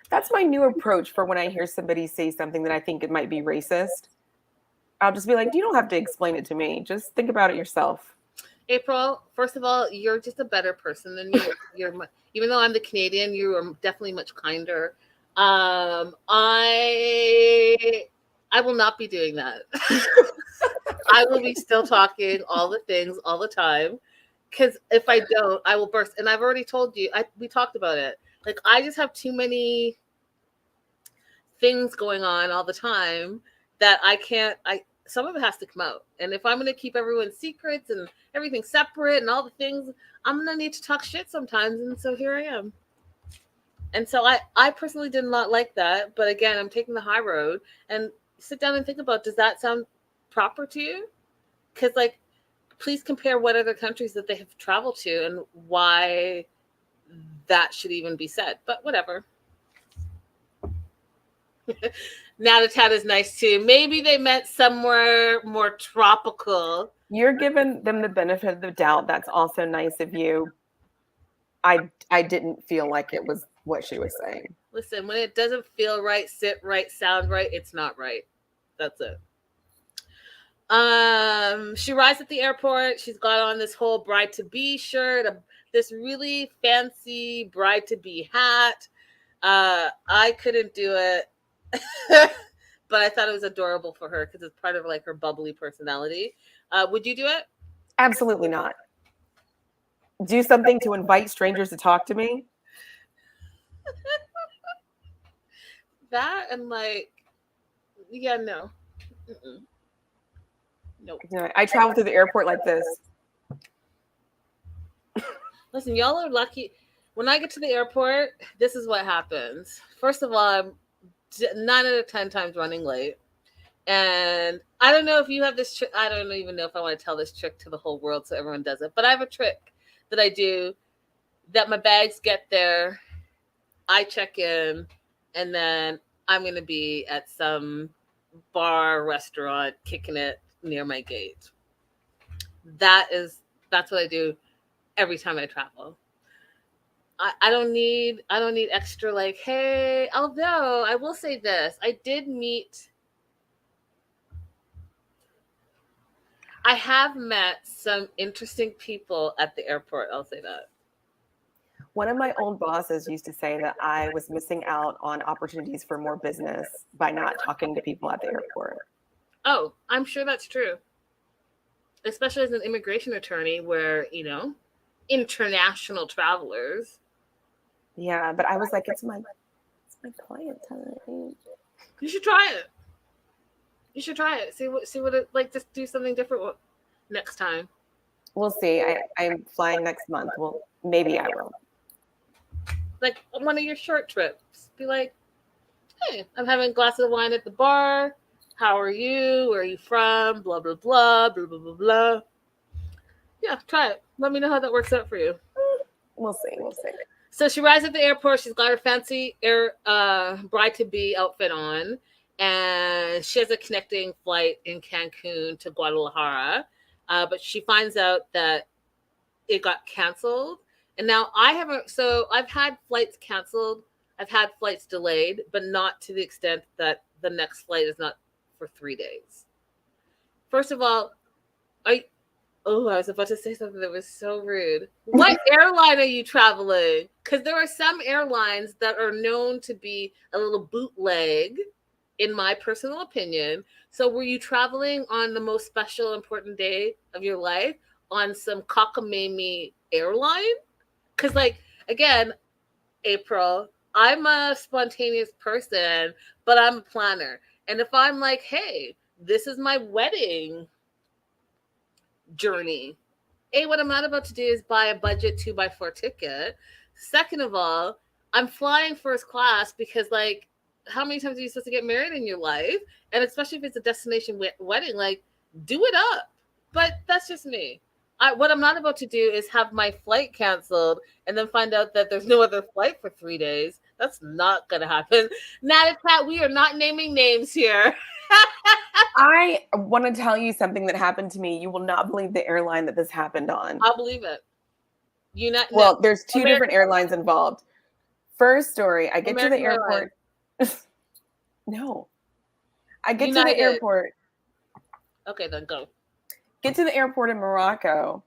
That's my new approach for when I hear somebody say something that I think it might be racist. I'll just be like, you don't have to explain it to me. Just think about it yourself. April, first of all, you're just a better person than me. Even though I'm the Canadian, you are definitely much kinder. I will not be doing that. I will be still talking all the things all the time, because if I don't, I will burst. And I've already told you, we talked about it. Like, I just have too many things going on all the time that I can't. Some of it has to come out. And if I'm going to keep everyone's secrets and everything separate and all the things, I'm going to need to talk shit sometimes. And so here I am. And so I personally did not like that. But again, I'm taking the high road. And sit down and think about, does that sound proper to you? Because, like, please compare what other countries that they have traveled to and why that should even be said. But whatever. Natatat is nice too. Maybe they meant somewhere more tropical. You're giving them the benefit of the doubt. That's also nice of you. I didn't feel like it was what she was saying. Listen, when it doesn't feel right, sit right, sound right, it's not right. That's it. She arrives at the airport. She's got on this whole bride-to-be shirt, this really fancy bride-to-be hat. I couldn't do it. But I thought it was adorable for her because it's part of, like, her bubbly personality. Would you do it? Absolutely not. do something to invite strangers to talk to me. That and like, yeah, no. Mm-mm. Nope. You know, I travel through the airport like this. Listen, y'all are lucky. When I get to the airport, this is what happens. First of all, I'm 9 out of 10 times running late. And I don't know if you have this trick. I don't even know if I want to tell this trick to the whole world so everyone does it. But I have a trick that I do that my bags get there, I check in, and then I'm going to be at some bar, restaurant, kicking it near my gate. That's what I do every time I travel. I don't need extra like, hey, although I will say this. I have met some interesting people at the airport. I'll say that. One of my old bosses used to say that I was missing out on opportunities for more business by not talking to people at the airport. Oh, I'm sure that's true. Especially as an immigration attorney where, international travelers. Yeah, but I was like, it's my client time. You should try it. You should try it. See what it like. Just do something different next time. We'll see. I'm flying next month. Well, maybe I will. Like on one of your short trips, be like, "Hey, I'm having a glass of wine at the bar. How are you? Where are you from? Blah blah blah blah blah blah blah." Yeah, try it. Let me know how that works out for you. We'll see. We'll see. So she arrives at the airport. She's got her fancy bride-to-be outfit on, and she has a connecting flight in Cancun to Guadalajara. But she finds out that it got canceled. And now I've had flights canceled. I've had flights delayed, but not to the extent that the next flight is not for 3 days. First of all, I was about to say something that was so rude. What airline are you traveling? Because there are some airlines that are known to be a little bootleg, in my personal opinion. So were you traveling on the most special, important day of your life on some cockamamie airline? Because, like, again, April, I'm a spontaneous person, but I'm a planner. And if I'm like, hey, this is my wedding journey. What I'm not about to do is buy a budget 2x4 ticket. Second of all, I'm flying first class because, like, how many times are you supposed to get married in your life? And especially if it's a destination wedding, like, do it up. But that's just me. What I'm not about to do is have my flight canceled and then find out that there's no other flight for 3 days. That's not going to happen. Natalie, we are not naming names here. I want to tell you something that happened to me. You will not believe the airline that this happened on. I'll believe it. There's two different airlines involved. First story, I get American to the airport. No. I get United. to the airport. Okay, then go. Get to the airport in Morocco,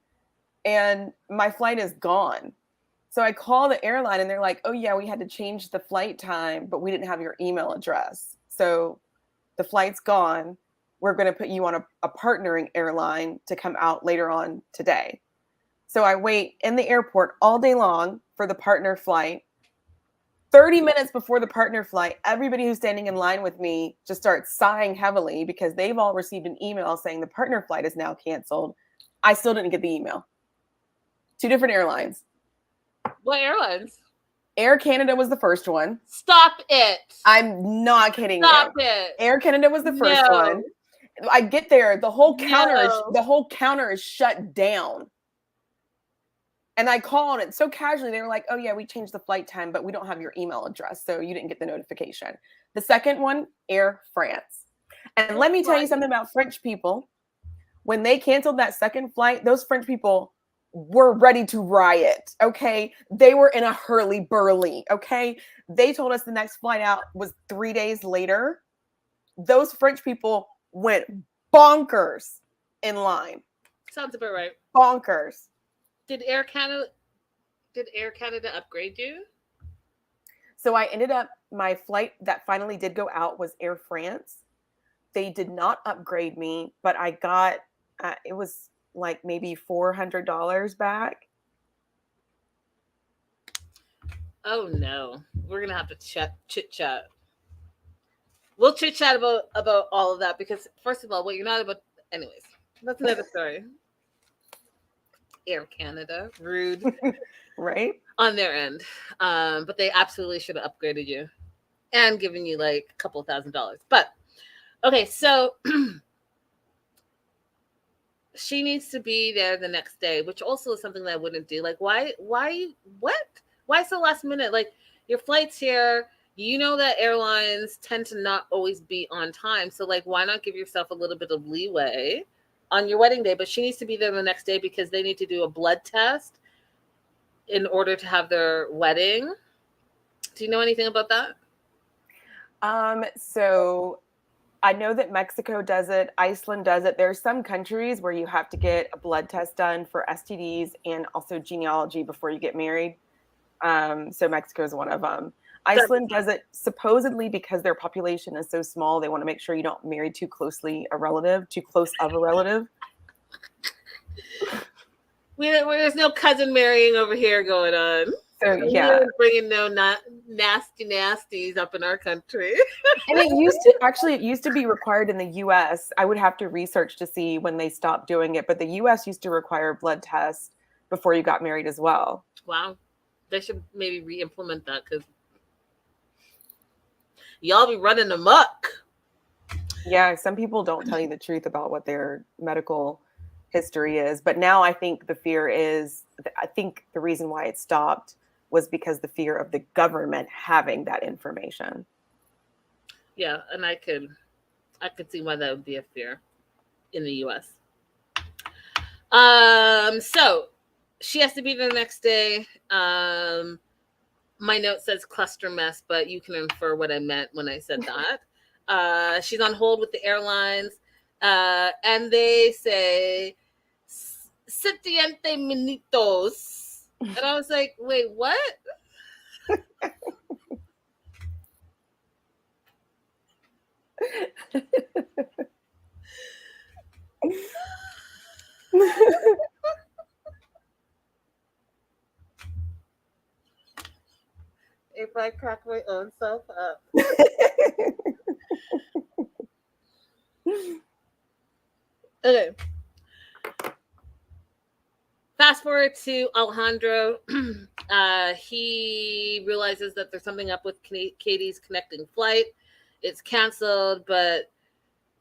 and my flight is gone. So I call the airline, and they're like, oh, yeah, we had to change the flight time, but we didn't have your email address. So the flight's gone. We're going to put you on a partnering airline to come out later on today. So I wait in the airport all day long for the partner flight. 30 minutes before the partner flight, everybody who's standing in line with me just starts sighing heavily because they've all received an email saying the partner flight is now canceled. I still didn't get the email. 2 different airlines. What airlines? Air Canada was the first one. Stop it. I'm not kidding you. Stop it. Air Canada was the first one. I get there, the whole counter is shut down. And I called it so casually. They were like, oh, yeah, we changed the flight time, but we don't have your email address. So you didn't get the notification. The second one, Air France. And let me tell you something about French people. When they canceled that second flight, those French people were ready to riot. Okay. They were in a hurly-burly. Okay. They told us the next flight out was 3 days later. Those French people went bonkers in line. Sounds about right. Bonkers. Did Air Canada upgrade you? So I ended up, my flight that finally did go out was Air France. They did not upgrade me, but I got, it was like maybe $400 back. Oh no, we're gonna have to chit chat. We'll chit chat about all of that because first of all, what you're not about, anyways. That's another story. Air Canada, rude Right? on their end, but they absolutely should have upgraded you and given you like a couple of $1,000s. But okay, so she needs to be there the next day, which also is something that I wouldn't do. Like, what? Why so last minute? Like, your flight's here. You know that airlines tend to not always be on time. So, like, why not give yourself a little bit of leeway on your wedding day? But she needs to be there the next day because they need to do a blood test in order to have their wedding. Do you know anything about that? So I know that Mexico does it, Iceland does it. There are some countries where you have to get a blood test done for STDs and also genealogy before you get married. So Mexico is one of them. Iceland does it supposedly because their population is so small. They want to make sure you don't marry too close of a relative. There's no cousin marrying over here going on. So yeah, bringing no nasty nasties up in our country. And it used to be required in the US. I would have to research to see when they stopped doing it, but the US used to require blood tests before you got married as well. Wow. They should maybe re-implement that because y'all be running amok. Yeah, some people don't tell you the truth about what their medical history is. But now I think the reason why it stopped was because the fear of the government having that information. Yeah, and I could see why that would be a fear in the US. So she has to be there the next day. My note says cluster mess, but you can infer what I meant when I said that. She's on hold with the airlines, and they say, "Sitiente minutos," and I was like, "Wait, what?" If I crack my own self up. Okay. Fast forward to Alejandro. He realizes that there's something up with Katie's connecting flight. It's canceled, but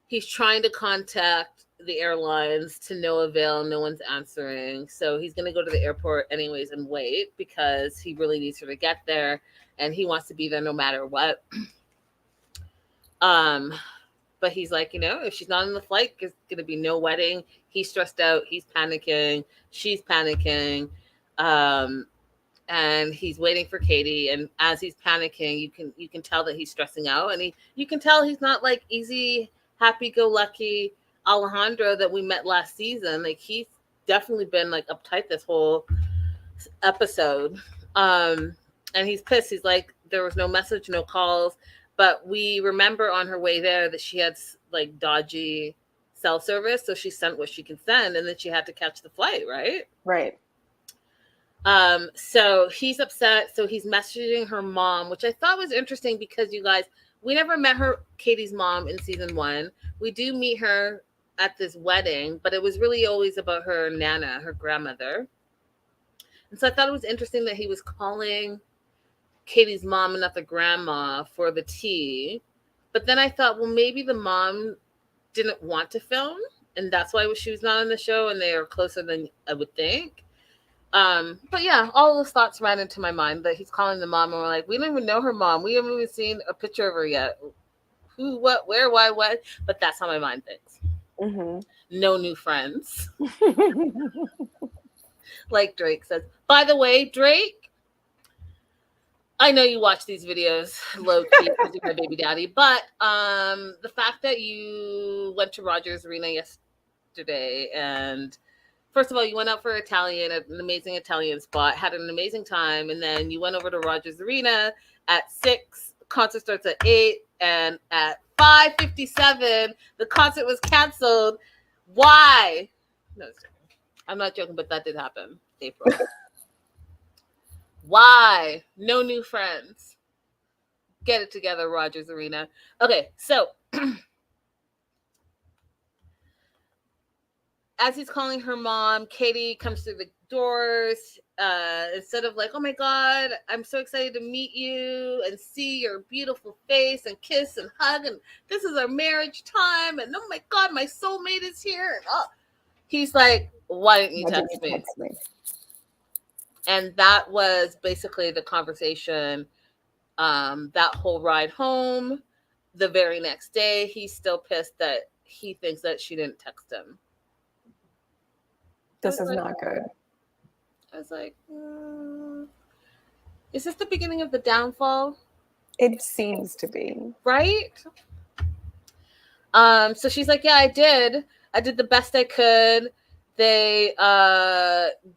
he's trying to contact the airlines to no avail. No one's answering. So he's going to go to the airport anyways and wait because he really needs her to get there. And he wants to be there no matter what. But he's like, if she's not on the flight, there's going to be no wedding. He's stressed out. He's panicking. She's panicking. And he's waiting for Katie. And as he's panicking, you can tell that he's stressing out. And you can tell he's not like easy, happy-go-lucky Alejandro that we met last season. Like he's definitely been like uptight this whole episode. And he's pissed. He's like, there was no message, no calls. But we remember on her way there that she had like dodgy cell service. So she sent what she could send and then she had to catch the flight, right? Right. So he's upset. So he's messaging her mom, which I thought was interesting because you guys, we never met Katie's mom in season 1. We do meet her at this wedding, but it was really always about her Nana, her grandmother. And so I thought it was interesting that he was calling Katie's mom and not the grandma for the tea. But then I thought, well, maybe the mom didn't want to film and that's why she was not on the show and they are closer than I would think. But yeah, all those thoughts ran into my mind that he's calling the mom and we're like, we don't even know her mom. We haven't even seen a picture of her yet. Who, what, where, why, what? But that's how my mind thinks. Mm-hmm. No new friends. Like Drake says. By the way, Drake, I know you watch these videos low key because you're my baby daddy, but the fact that you went to Rogers Arena yesterday and first of all, you went out for Italian at an amazing Italian spot, had an amazing time, and then you went over to Rogers Arena at 6. The concert starts at 8, and at 5:57, the concert was canceled. Why? No, I'm not joking, but that did happen. April. Why? No new friends. Get it together, Rogers Arena. Okay, so as he's calling her mom, Katie comes through the doors. Instead of like, oh my God, I'm so excited to meet you and see your beautiful face and kiss and hug. And this is our marriage time. And oh my God, my soulmate is here. And he's like, why didn't you text me? And that was basically the conversation. That whole ride home. The very next day, he's still pissed that he thinks that she didn't text him. This is not good. I was like, is this the beginning of the downfall? It seems to be. Right? So she's like, yeah, I did the best I could. They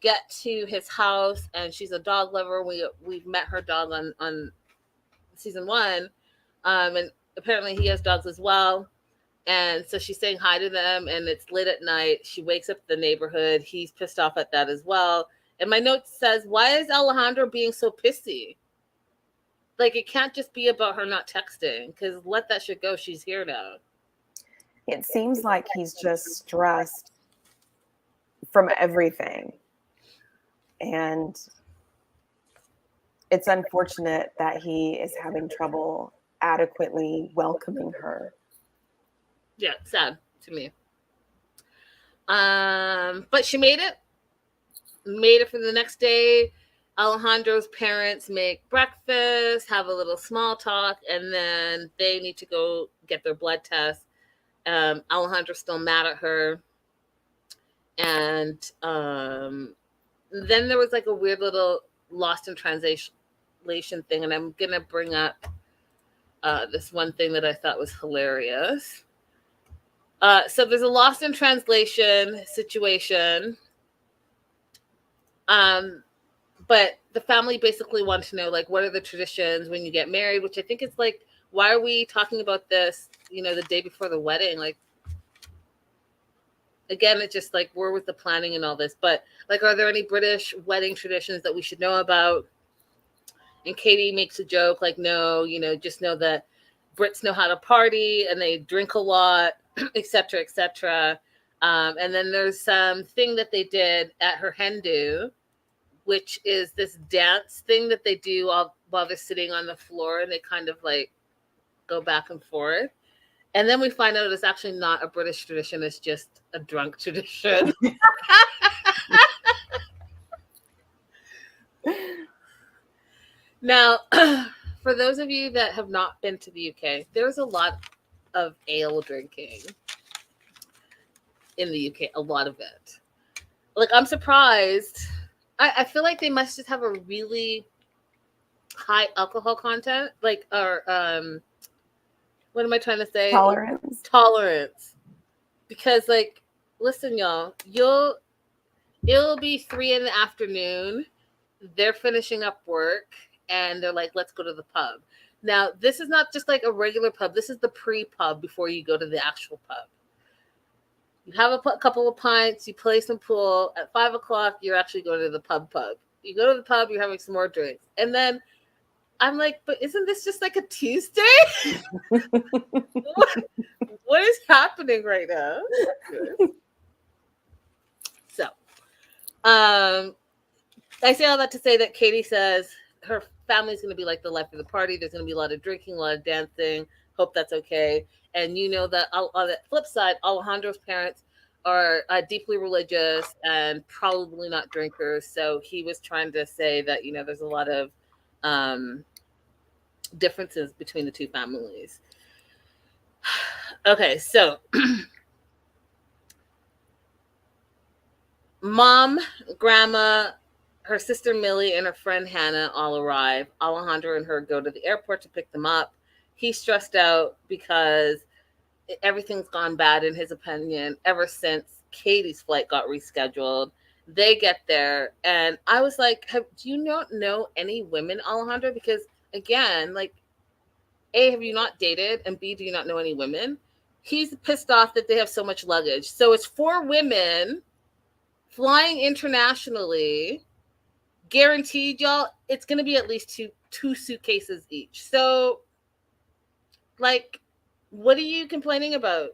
get to his house, and she's a dog lover. We've met her dog on season 1, and apparently he has dogs as well. And so she's saying hi to them, and it's late at night. She wakes up the neighborhood. He's pissed off at that as well. And my note says, why is Alejandro being so pissy? Like, it can't just be about her not texting, because let that shit go. She's here now. It seems like he's just stressed from everything. And it's unfortunate that he is having trouble adequately welcoming her. Yeah, sad to me. But she made it. Made it for the next day. Alejandro's parents make breakfast, have a little small talk, and then they need to go get their blood test. Alejandro's still mad at her. And then there was like a weird little lost in translation thing, and I'm going to bring up this one thing that I thought was hilarious. So there's a lost in translation situation. But the family basically wants to know, like, what are the traditions when you get married, which I think is like, why are we talking about this, the day before the wedding? Like, again, it's just like, where was the planning and all this? But like, are there any British wedding traditions that we should know about? And Katie makes a joke like, no, just know that Brits know how to party and they drink a lot, etc., etc. And then there's something that they did at her hen do, which is this dance thing that they do while they're sitting on the floor, and they kind of like go back and forth. And then we find out it's actually not a British tradition. It's just a drunk tradition. Now, for those of you that have not been to the UK, there's a lot of ale drinking in the UK, a lot of it. Like, I'm surprised. I feel like they must just have a really high alcohol content, like, or what am I trying to say? Tolerance. Because, like, listen, y'all, it'll be 3 p.m. They're finishing up work, and they're like, let's go to the pub. Now, this is not just like a regular pub. This is the pre-pub before you go to the actual pub. You have a couple of pints, you play some pool. At 5 o'clock, you're actually going to the pub. You go to the pub, you're having some more drinks. And then I'm like, but isn't this just like a Tuesday? What is happening right now? So, I say all that to say that Katie says her family's going to be like the life of the party. There's going to be a lot of drinking, a lot of dancing. Hope that's okay. And that on the flip side, Alejandro's parents are deeply religious and probably not drinkers. So he was trying to say that, there's a lot of differences between the two families. Okay, so mom, grandma, her sister Millie, and her friend Hannah all arrive. Alejandro and her go to the airport to pick them up. He's stressed out because everything's gone bad in his opinion ever since Katie's flight got rescheduled. They get there, and I was like, do you not know any women, Alejandro? Because again, like, A, have you not dated? And B, do you not know any women? He's pissed off that they have so much luggage. So it's 4 women flying internationally, guaranteed, y'all, it's going to be at least two suitcases each. So, like, what are you complaining about?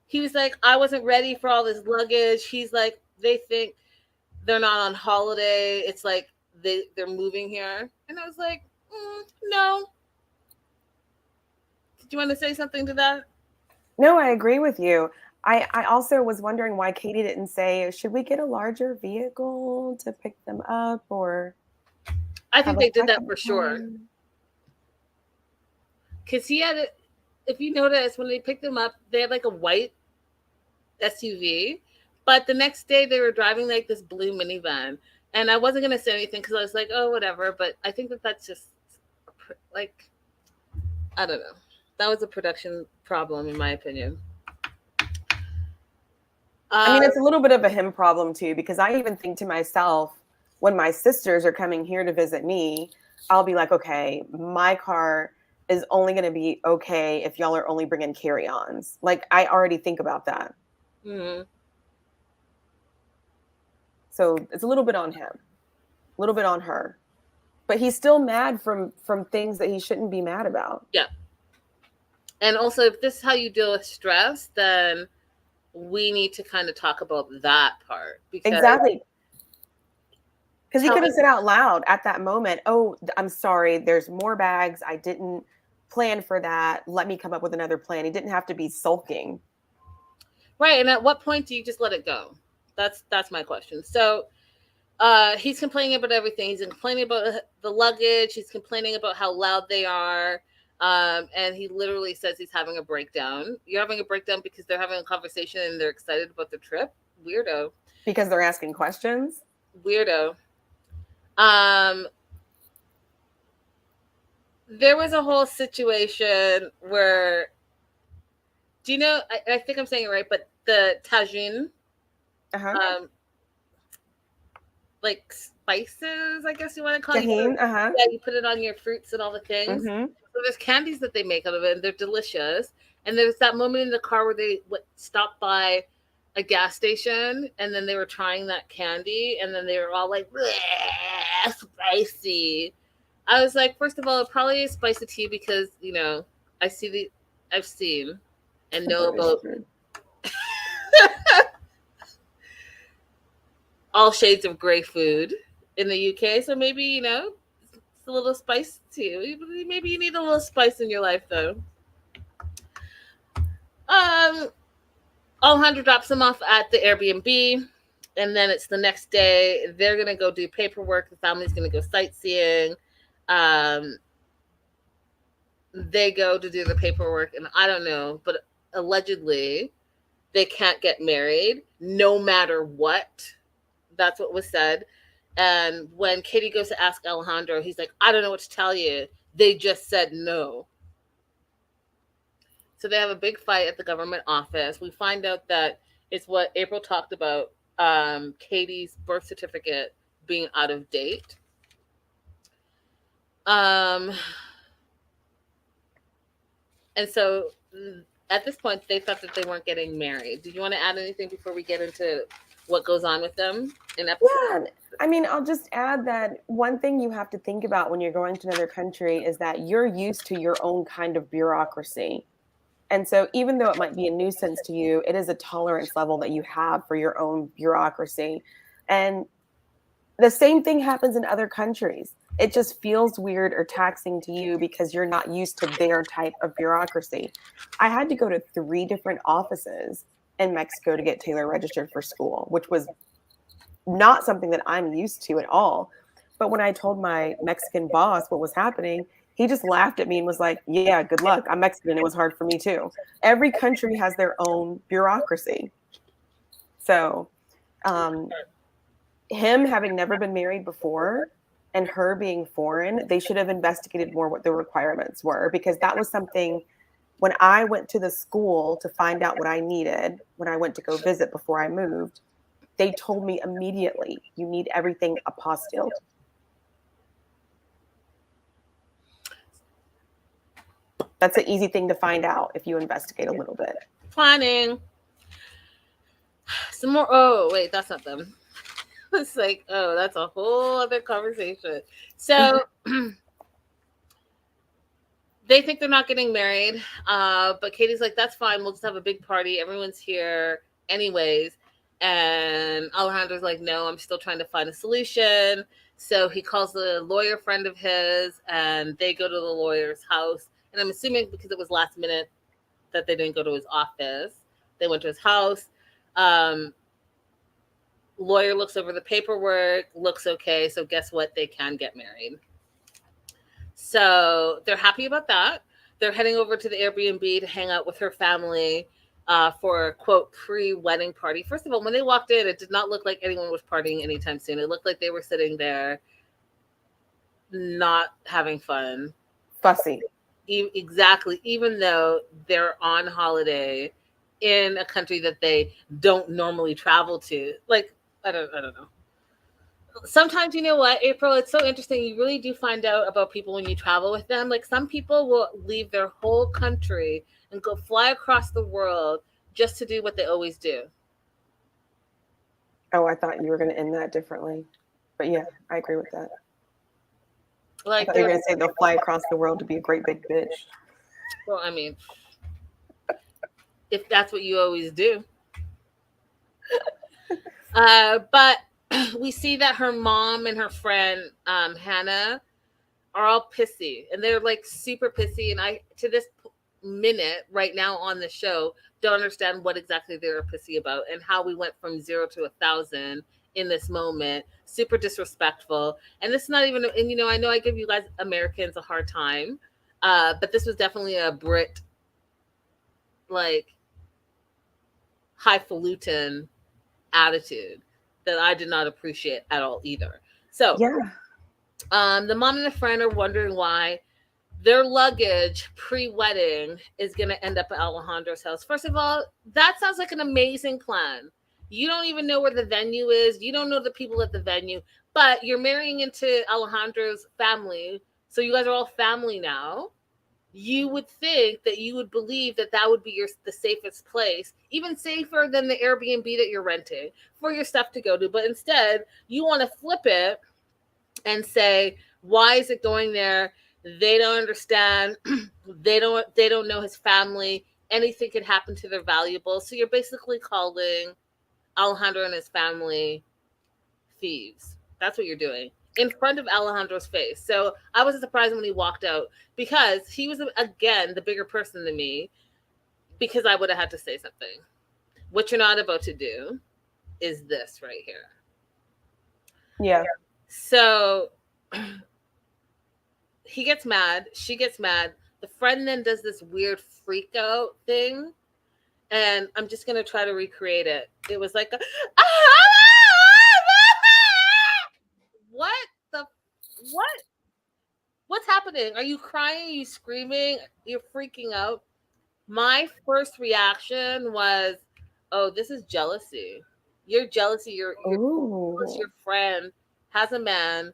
He was like, I wasn't ready for all this luggage. He's like, they think they're not on holiday. It's like they're moving here. And I was like, no. Did you want to say something to that? No, I agree with you. I also was wondering why Katie didn't say, should we get a larger vehicle to pick them up, or I think have a they did that second for sure. car? Because he had it, if you notice, when they picked them up, they had like a white SUV. But the next day they were driving like this blue minivan. And I wasn't going to say anything because I was like, oh, whatever. But I think that's just like, I don't know. That was a production problem, in my opinion. I mean, it's a little bit of a him problem too, because I even think to myself, when my sisters are coming here to visit me, I'll be like, okay, my car is only going to be okay if y'all are only bringing carry-ons. Like, I already think about that. Mm-hmm. So it's a little bit on him, a little bit on her, but he's still mad from things that he shouldn't be mad about. Yeah. And also, if this is how you deal with stress, then we need to kind of talk about that part. Because exactly. Because he could have said out loud at that moment, oh, I'm sorry, there's more bags. I didn't plan for that. Let me come up with another plan. He didn't have to be sulking. Right. And at what point do you just let it go? That's my question. So he's complaining about everything. He's complaining about the luggage. He's complaining about how loud they are. And he literally says he's having a breakdown. You're having a breakdown because they're having a conversation and they're excited about the trip. Weirdo. Because they're asking questions. Weirdo. There was a whole situation where, do you know, I think I'm saying it right, but the tagine, like spices, I guess you want to call it. Yeah, you put it on your fruits and all the things. Mm-hmm. So there's candies that they make out of it, and they're delicious. And there's that moment in the car where they stopped by a gas station, and then they were trying that candy, and then they were all like, spicy. I was like, first of all, it probably is spicy to you because, you know, I've seen and know about all shades of gray food in the UK. So maybe, you know, it's a little spice to you. Maybe you need a little spice in your life, though. Alejandro drops them off at the Airbnb, and then it's the next day. They're going to go do paperwork. The family's going to go sightseeing. They go to do the paperwork, and I don't know, but allegedly they can't get married no matter what. That's what was said. And when Katie goes to ask Alejandro, he's like, I don't know what to tell you. They just said no. So they have a big fight at the government office. We find out that it's what April talked about, Katie's birth certificate being out of date. And so at this point, they thought that they weren't getting married. Did you want to add anything before we get into what goes on with them in episode? Yeah, I mean, I'll just add that one thing you have to think about when you're going to another country is that you're used to your own kind of bureaucracy. And so even though it might be a nuisance to you, it is a tolerance level that you have for your own bureaucracy. And the same thing happens in other countries. It just feels weird or taxing to you because you're not used to their type of bureaucracy. I had to go to 3 different offices in Mexico to get Taylor registered for school, which was not something that I'm used to at all. But when I told my Mexican boss what was happening, he just laughed at me and was like, yeah, good luck. I'm Mexican. It was hard for me too. Every country has their own bureaucracy. So him having never been married before and her being foreign, they should have investigated more what the requirements were, because that was something when I went to the school to find out what I needed, when I went to go visit before I moved, they told me immediately, you need everything apostilled. That's an easy thing to find out if you investigate a little bit. Planning. Some more. Oh, wait, that's not them. It's like, oh, that's a whole other conversation. So they think they're not getting married. But Katie's like, that's fine. We'll just have a big party. Everyone's here anyways. And Alejandro's like, no, I'm still trying to find a solution. So he calls a lawyer friend of his and they go to the lawyer's house. And I'm assuming because it was last minute that they didn't go to his office. They went to his house. Lawyer looks over the paperwork, looks okay. So guess what? They can get married. So they're happy about that. They're heading over to the Airbnb to hang out with her family for a quote pre-wedding party. First of all, when they walked in, it did not look like anyone was partying anytime soon. It looked like they were sitting there, not having fun, Fussy. Exactly. Even though they're on holiday in a country that they don't normally travel to, like I don't know. Sometimes, you know what, April, it's so interesting. You really do find out about people when you travel with them. Like some people will leave their whole country and go fly across the world just to do what they always do. Oh, I thought you were going to end that differently. But yeah, I agree with that. Like I thought you were going to say they'll fly across the world to be a great big bitch. Well, I mean, if that's what you always do. But we see that her mom and her friend Hannah are all pissy, and they're like super pissy. And I, to this minute right now on the show, don't understand what exactly they're pissy about and how we went from 0 to 1,000 in this moment. Super disrespectful. And this is not even, and you know, I know I give you guys Americans a hard time, but this was definitely a Brit, like, highfalutin attitude that I did not appreciate at all either. So yeah, the mom and the friend are wondering why their luggage pre-wedding is going to end up at Alejandro's house. First of all, that sounds like an amazing plan. You don't even know where the venue is. You don't know the people at the venue, but you're marrying into Alejandro's family. So you guys are all family now. You would think that you would believe that that would be the safest place, even safer than the Airbnb that you're renting for your stuff to go to. But instead, you want to flip it and say, why is it going there? They don't understand. They don't know his family. Anything could happen to their valuables. So you're basically calling Alejandro and his family thieves. That's what you're doing in front of Alejandro's face. So I wasn't surprised when he walked out because he was, again, the bigger person than me, because I would have had to say something. What you're not about to do is this right here. Yeah. So he gets mad. She gets mad. The friend then does this weird freak out thing. And I'm just going to try to recreate it. It was like, what's happening? Are you crying? Are you screaming? You're freaking out. My first reaction was, oh, this is jealousy. You're jealousy. Your friend has a man,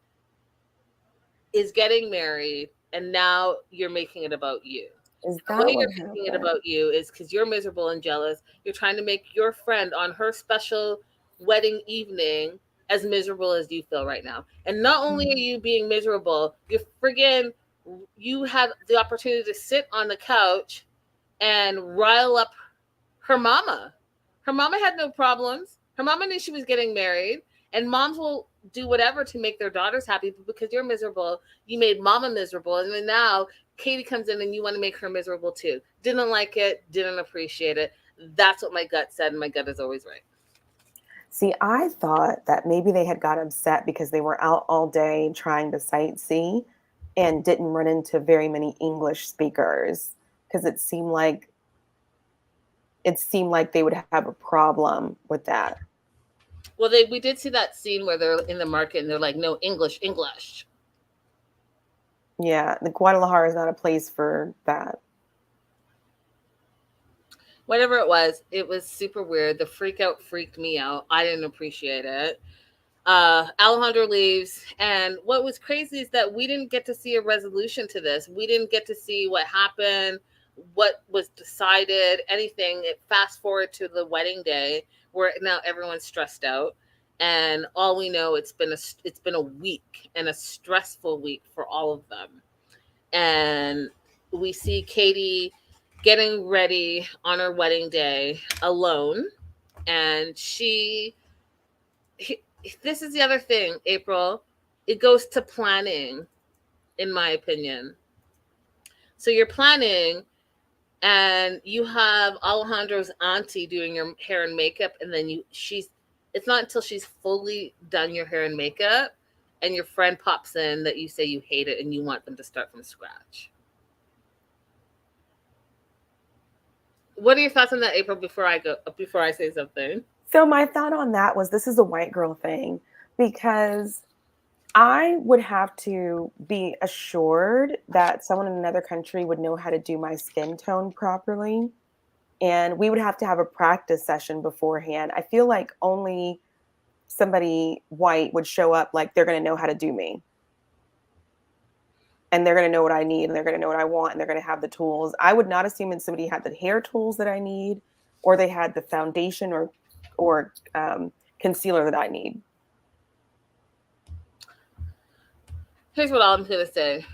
is getting married, and now you're making it about you. Is the that way what you're making it about you is because you're miserable and jealous. You're trying to make your friend on her special wedding evening as miserable as you feel right now. And not only are you being miserable, you had the opportunity to sit on the couch and rile up her mama. Her mama had no problems. Her mama knew she was getting married, and moms will do whatever to make their daughters happy. But because you're miserable, you made mama miserable. And then now Katie comes in and you want to make her miserable too. Didn't like it, didn't appreciate it. That's what my gut said, and my gut is always right. See, I thought that maybe they had got upset because they were out all day trying to sightsee and didn't run into very many English speakers, because it seemed like they would have a problem with that. Well, we did see that scene where they're in the market and they're like, no, English. Yeah, the Guadalajara is not a place for that. Whatever it was super weird. The freak out freaked me out. I didn't appreciate it. Alejandro leaves, and what was crazy is that we didn't get to see a resolution to this. We didn't get to see what happened, what was decided, anything. It fast forward to the wedding day where now everyone's stressed out. and all we know, it's been a week, and a stressful week for all of them. And we see Katie getting ready on her wedding day alone, and this is the other thing, April. It goes to planning, in my opinion. So you're planning, and you have Alejandro's auntie doing your hair and makeup, and then it's not until she's fully done your hair and makeup and your friend pops in that you say you hate it and you want them to start from scratch. What are your thoughts on that, April, before I say something? So my thought on that was, this is a white girl thing, because I would have to be assured that someone in another country would know how to do my skin tone properly. And we would have to have a practice session beforehand. I feel like only somebody white would show up like they're going to know how to do me. And they're going to know what I need, and they're going to know what I want, and they're going to have the tools. I would not assume that somebody had the hair tools that I need, or they had the foundation or concealer that I need. Here's what I'm going to say.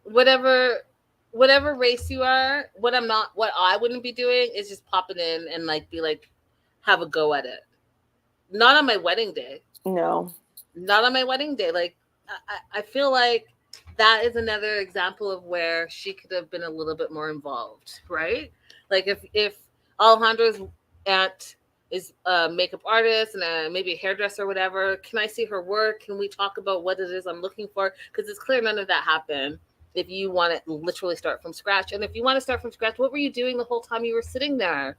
Whatever race you are, what I wouldn't be doing is just popping in and like be like, have a go at it. Not on my wedding day. No. Not on my wedding day. Like, I feel like that is another example of where she could have been a little bit more involved, right? Like if Alejandro's aunt is a makeup artist and maybe a hairdresser or whatever, can I see her work? Can we talk about what it is I'm looking for? Because it's clear none of that happened. If you want to literally start from scratch, and if you want to start from scratch, what were you doing the whole time you were sitting there?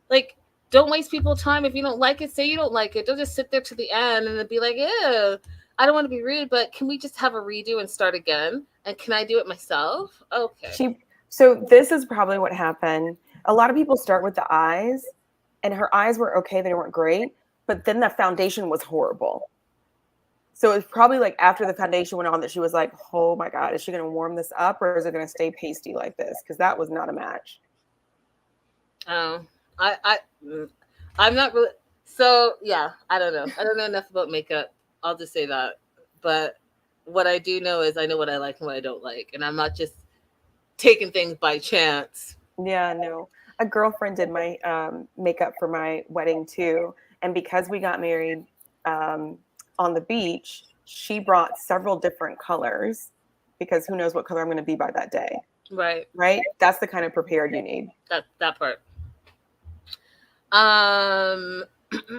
Like, don't waste people's time. If you don't like it, say you don't like it. Don't just sit there to the end and then be like, ew, I don't want to be rude, but can we just have a redo and start again? And can I do it myself? Okay. So this is probably what happened. A lot of people start with the eyes, and her eyes were okay. They weren't great, but then the foundation was horrible. So it was probably like after the foundation went on that she was like, oh my God, is she going to warm this up, or is it going to stay pasty like this? Because that was not a match. Oh, I'm not really. So yeah, I don't know. I don't know enough about makeup. I'll just say that. But what I do know is I know what I like and what I don't like. And I'm not just taking things by chance. Yeah, no. A girlfriend did my makeup for my wedding too. And because we got married on the beach, she brought several different colors, because who knows what color I'm going to be by that day. Right. Right? That's the kind of prepared you need. That part.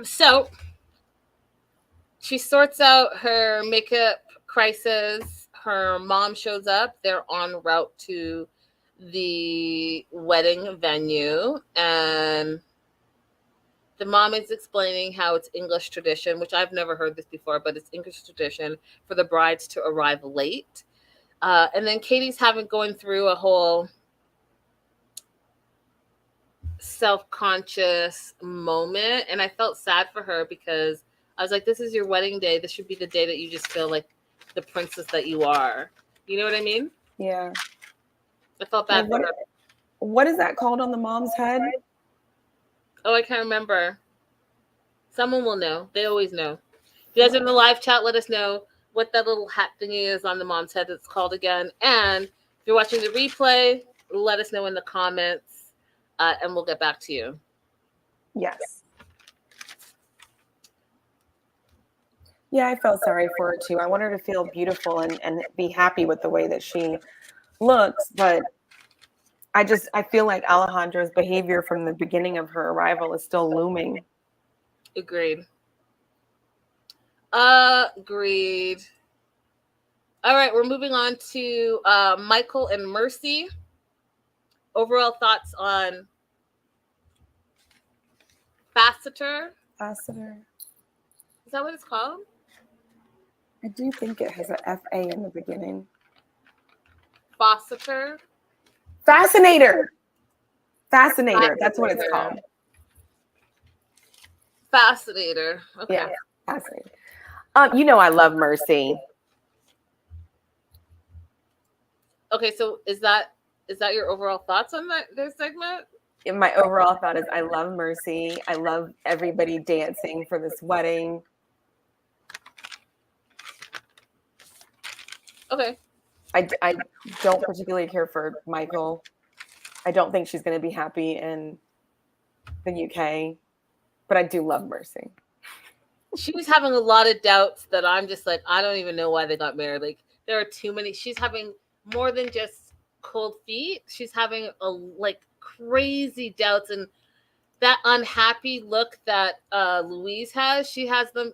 So she sorts out her makeup crisis. Her mom shows up. They're en route to the wedding venue, and the mom is explaining how it's English tradition, which I've never heard this before, but it's English tradition for the brides to arrive late. And then Katie's going through a whole self-conscious moment, and I felt sad for her, because I was like, this is your wedding day. This should be the day that you just feel like the princess that you are. You know what I mean? Yeah. I felt bad for her. What is that called on the mom's head? Oh, I can't remember. Someone will know. They always know. If you guys are in the live chat, let us know what that little hat thingy is on the mom's head that's called again. And if you're watching the replay, let us know in the comments, and we'll get back to you. Yes. Yeah, I felt sorry for her too. I want her to feel beautiful and be happy with the way that she looks, but I feel like Alejandro's behavior from the beginning of her arrival is still looming. Agreed. Agreed. All right, we're moving on to Michael and Mercy. Overall thoughts on Faceter? Faceter. Is that what it's called? I do think it has an F-A in the beginning. Faceter? Fascinator. Fascinator. That's what it's called. Fascinator. Okay. Yeah, fascinator. I love Mercy. Okay, so is that your overall thoughts on this segment? My overall thought is I love Mercy. I love everybody dancing for this wedding. Okay. I don't particularly care for Michael. I don't think she's going to be happy in the UK, but I do love Mercy. She was having a lot of doubts that I'm just like, I don't even know why they got married. Like, there are too many. She's having more than just cold feet. She's having crazy doubts, and that unhappy look that Louise has, she has them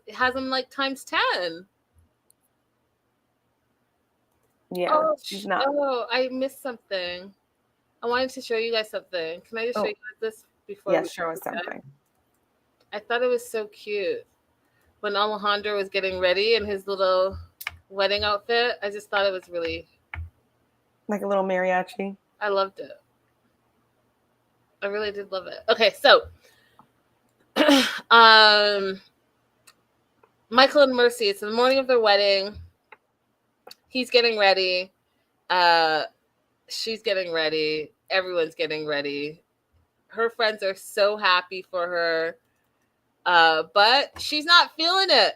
like times 10. Yeah, she's not. Oh, I missed something. I wanted to show you guys something. Can I just show you guys this before? Yes, show us something. I thought it was so cute when Alejandro was getting ready in his little wedding outfit. I just thought it was really like a little mariachi. I loved it. I really did love it. Okay, so Michael and Mercy, it's the morning of their wedding. He's getting ready. She's getting ready. Everyone's getting ready. Her friends are so happy for her. But she's not feeling it.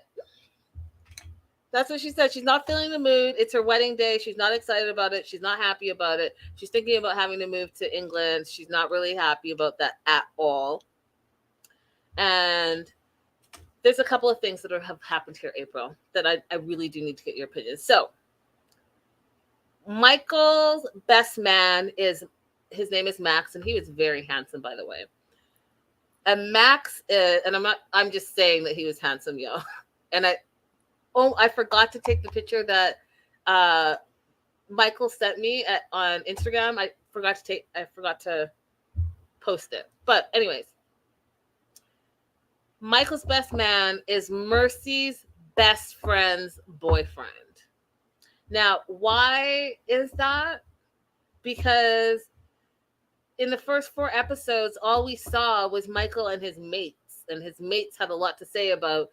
That's what she said. She's not feeling the mood. It's her wedding day. She's not excited about it. She's not happy about it. She's thinking about having to move to England. She's not really happy about that at all. And there's a couple of things that have happened here, April, that I really do need to get your opinion. So Michael's best man his name is Max, and he was very handsome, by the way. And Max is, and I'm just saying that he was handsome, yo. And I forgot to take the picture that Michael sent me on Instagram. I forgot to post it. But anyways, Michael's best man is Mercy's best friend's boyfriend. Now, why is that? Because in the first 4 episodes, all we saw was Michael and his mates. And his mates had a lot to say about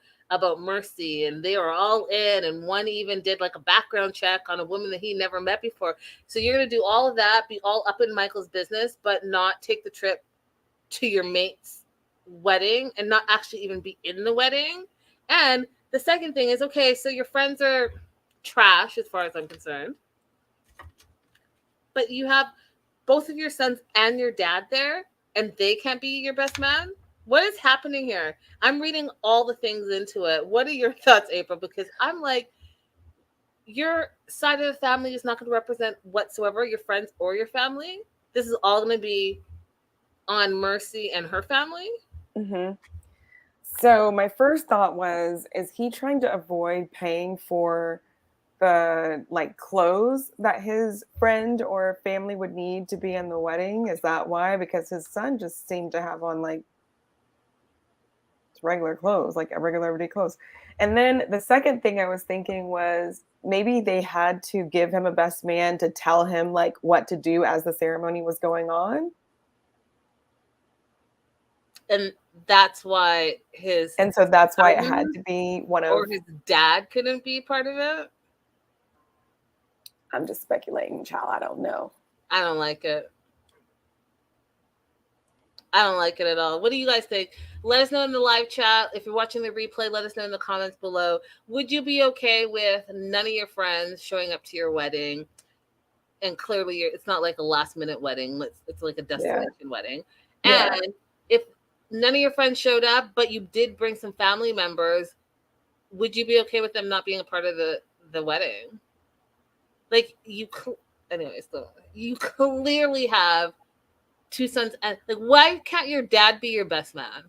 Mercy, and they were all in, and one even did like a background check on a woman that he never met before. So you're going to do all of that, be all up in Michael's business, but not take the trip to your mate's wedding and not actually even be in the wedding. And the second thing is, okay, so your friends are trash as far as I'm concerned, but you have both of your sons and your dad there, and they can't be your best man. What is happening here? I'm reading all the things into it. What are your thoughts, April? Because I'm like, your side of the family is not going to represent whatsoever your friends or your family. This is all going to be on Mercy and her family. Mm-hmm. So my first thought was, is he trying to avoid paying for the clothes that his friend or family would need to be in the wedding? Is that why? Because his son just seemed to have on regular clothes, like regular everyday clothes. And then the second thing I was thinking was maybe they had to give him a best man to tell him what to do as the ceremony was going on. And that's why it had to be one of, or his dad couldn't be part of it. I'm just speculating, child. I don't know. I don't like it. I don't like it at all. What do you guys think? Let us know in the live chat. If you're watching the replay, let us know in the comments below. Would you be okay with none of your friends showing up to your wedding? And clearly, it's not like a last minute wedding. It's like a destination wedding. And if none of your friends showed up, but you did bring some family members, would you be okay with them not being a part of the wedding? You clearly have 2 sons, and why can't your dad be your best man?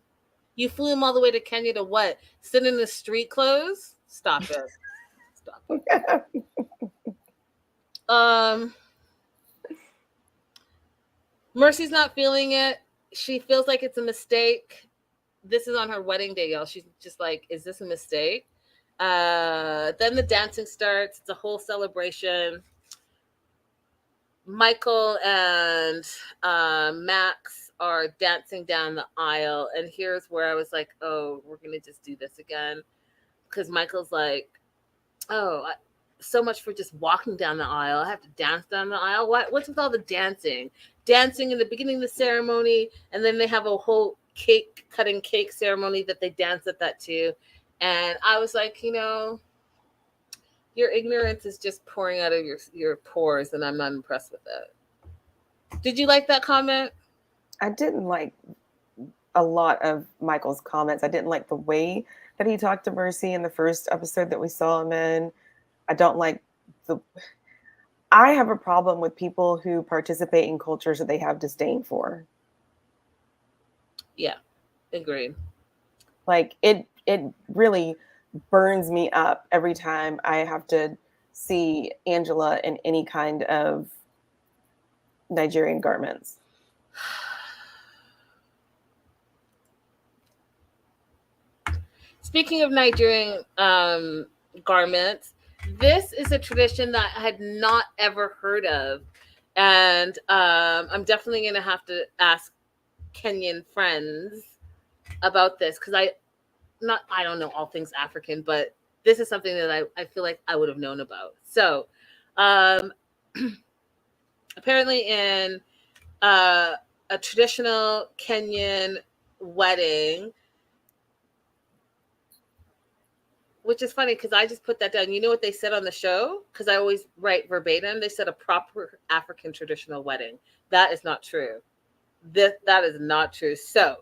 You flew him all the way to Kenya to what? Sit in the street clothes? Stop it. Stop it. Mercy's not feeling it. She feels like it's a mistake. This is on her wedding day, y'all. She's just like, is this a mistake? Then the dancing starts. It's a whole celebration. Michael and Max are dancing down the aisle, and here's where I was like, oh, we're gonna just do this again, because Michael's like, oh, so much for just walking down the aisle. I have to dance down the aisle. What's with all the dancing in the beginning of the ceremony, and then they have a whole cutting cake ceremony that they dance at that too. And I was like, Your ignorance is just pouring out of your pores, and I'm not impressed with it. Did you like that comment? I didn't like a lot of Michael's comments. I didn't like the way that he talked to Mercy in the first episode that we saw him in. I don't like the. I have a problem with people who participate in cultures that they have disdain for. Yeah, agreed. Like it really burns me up every time I have to see Angela in any kind of Nigerian garments. Speaking of Nigerian garments, this is a tradition that I had not ever heard of. And I'm definitely going to have to ask Kenyan friends about this because I don't know all things African, but this is something that I feel like I would have known about. So apparently in a traditional Kenyan wedding, which is funny because I just put that down. You know what they said on the show? Because I always write verbatim. They said a proper African traditional wedding. That is not true. That is not true. So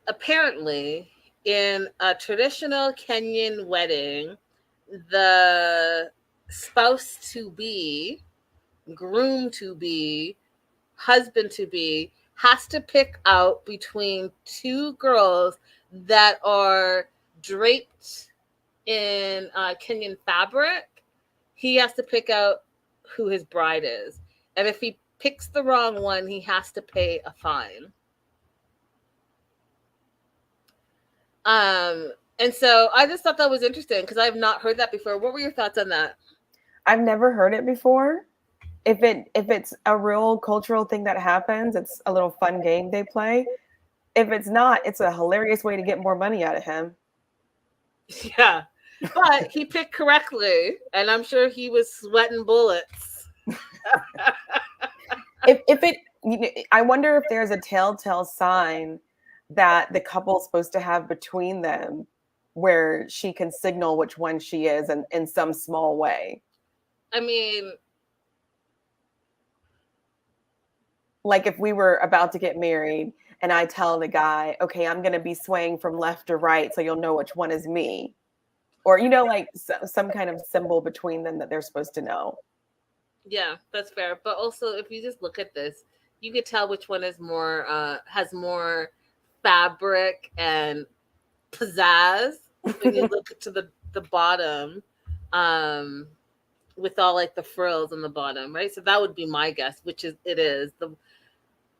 apparently in a traditional Kenyan wedding, the spouse to be, groom to be, husband to be has to pick out between two girls that are draped in Kenyan fabric. He has to pick out who his bride is. And if he picks the wrong one, he has to pay a fine. And so I just thought that was interesting because I've not heard that before. What were your thoughts on that? I've never heard it before. If it's a real cultural thing that happens, it's a little fun game they play. If it's not, it's a hilarious way to get more money out of him. Yeah, but he picked correctly, and I'm sure he was sweating bullets. I wonder if there's a telltale sign that the couple's supposed to have between them where she can signal which one she is in some small way. I mean, like if we were about to get married and I tell the guy, okay, I'm going to be swaying from left to right so you'll know which one is me. Or, like some kind of symbol between them that they're supposed to know. Yeah, that's fair. But also, if you just look at this, you could tell which one is more, has more fabric and pizzazz when you look to the bottom, with all like the frills on the bottom, right? So that would be my guess, which is it is.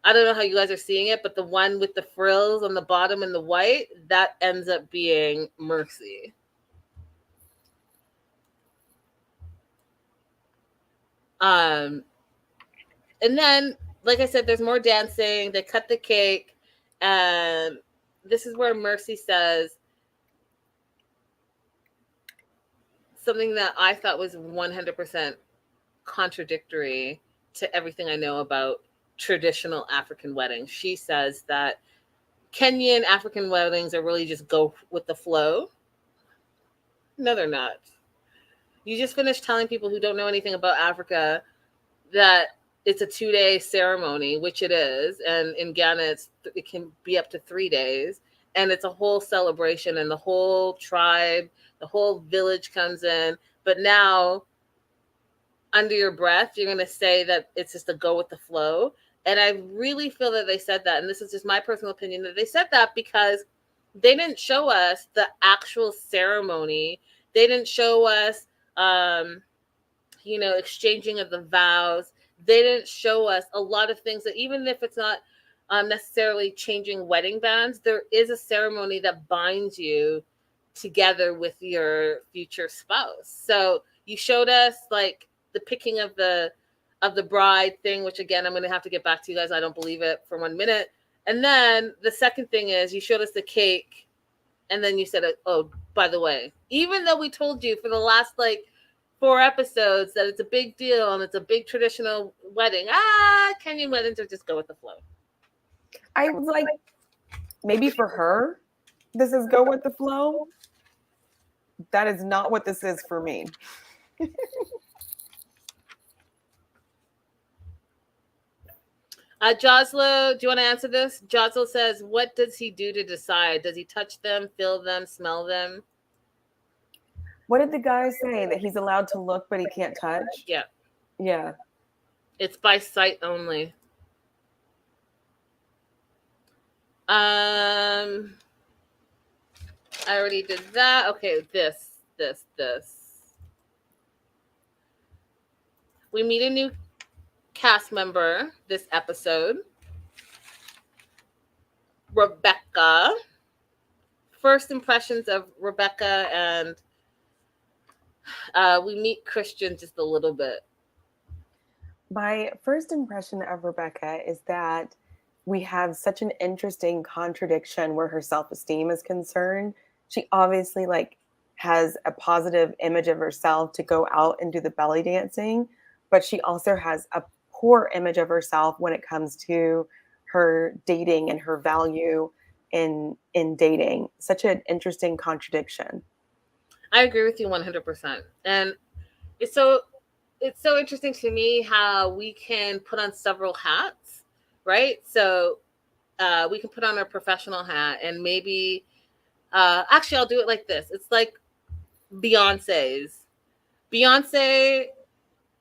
I don't know how you guys are seeing it, but the one with the frills on the bottom and the white, that ends up being Mercy. And then, like I said, there's more dancing. They cut the cake, and this is where Mercy says something that I thought was 100% contradictory to everything I know about traditional African weddings. She says that Kenyan African weddings are really just go with the flow. No, they're not. You just finished telling people who don't know anything about Africa that it's a 2-day ceremony, which it is. And in Ghana, it can be up to 3 days. And it's a whole celebration, and the whole tribe, the whole village comes in. But now, under your breath, you're going to say that it's just a go with the flow. And I really feel that they said that, and this is just my personal opinion, that they said that because they didn't show us the actual ceremony. They didn't show us, exchanging of the vows. They didn't show us a lot of things that, even if it's not necessarily changing wedding bands, there is a ceremony that binds you together with your future spouse. So you showed us like the picking of the bride thing, which again, I'm going to have to get back to you guys. I don't believe it for 1 minute. And then the second thing is you showed us the cake, and then you said, oh, by the way, even though we told you for the last 4 episodes that it's a big deal and it's a big traditional wedding, Kenyan weddings are just go with the flow. I was like, maybe for her, this is go with the flow. That is not what this is for me. Joslo, do you want to answer this? Joslo says, what does he do to decide? Does he touch them, feel them, smell them? What did the guy say? That he's allowed to look, but he can't touch? Yeah. Yeah. It's by sight only. I already did that. Okay, this. We meet a new cast member this episode. Rebecca. First impressions of Rebecca, and we meet Christian just a little bit. My first impression of Rebecca is that we have such an interesting contradiction where her self-esteem is concerned. She obviously like has a positive image of herself to go out and do the belly dancing, but she also has a poor image of herself when it comes to her dating and her value in dating. Such an interesting contradiction. I agree with you 100%. And it's so interesting to me how we can put on several hats, right? So we can put on our professional hat, and maybe actually I'll do it like this. It's like Beyonce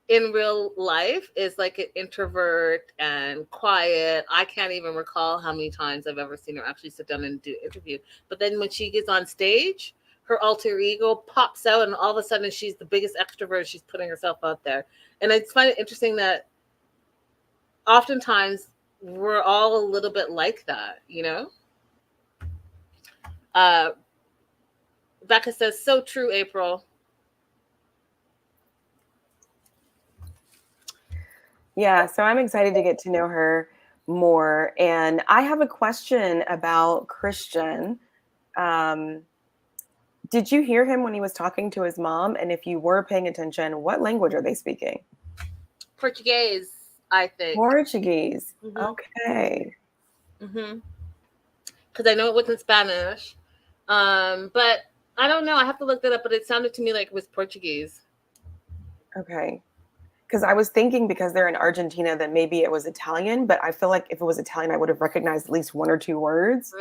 in real life is like an introvert and quiet. I can't even recall how many times I've ever seen her actually sit down and do an interview. But then when she gets on stage, her alter ego pops out, and all of a sudden she's the biggest extrovert. She's putting herself out there. And I just find it interesting that oftentimes we're all a little bit like that, you know? Becca says, so true, April. Yeah, so I'm excited to get to know her more. And I have a question about Christian. Did you hear him when he was talking to his mom? And if you were paying attention, what language are they speaking? Portuguese, I think. Portuguese. Mm-hmm. Okay. Because I know it wasn't Spanish. But I don't know. I have to look that up, but it sounded to me like it was Portuguese. Okay. Because I was thinking because they're in Argentina that maybe it was Italian, but I feel like if it was Italian, I would have recognized at least one or two words.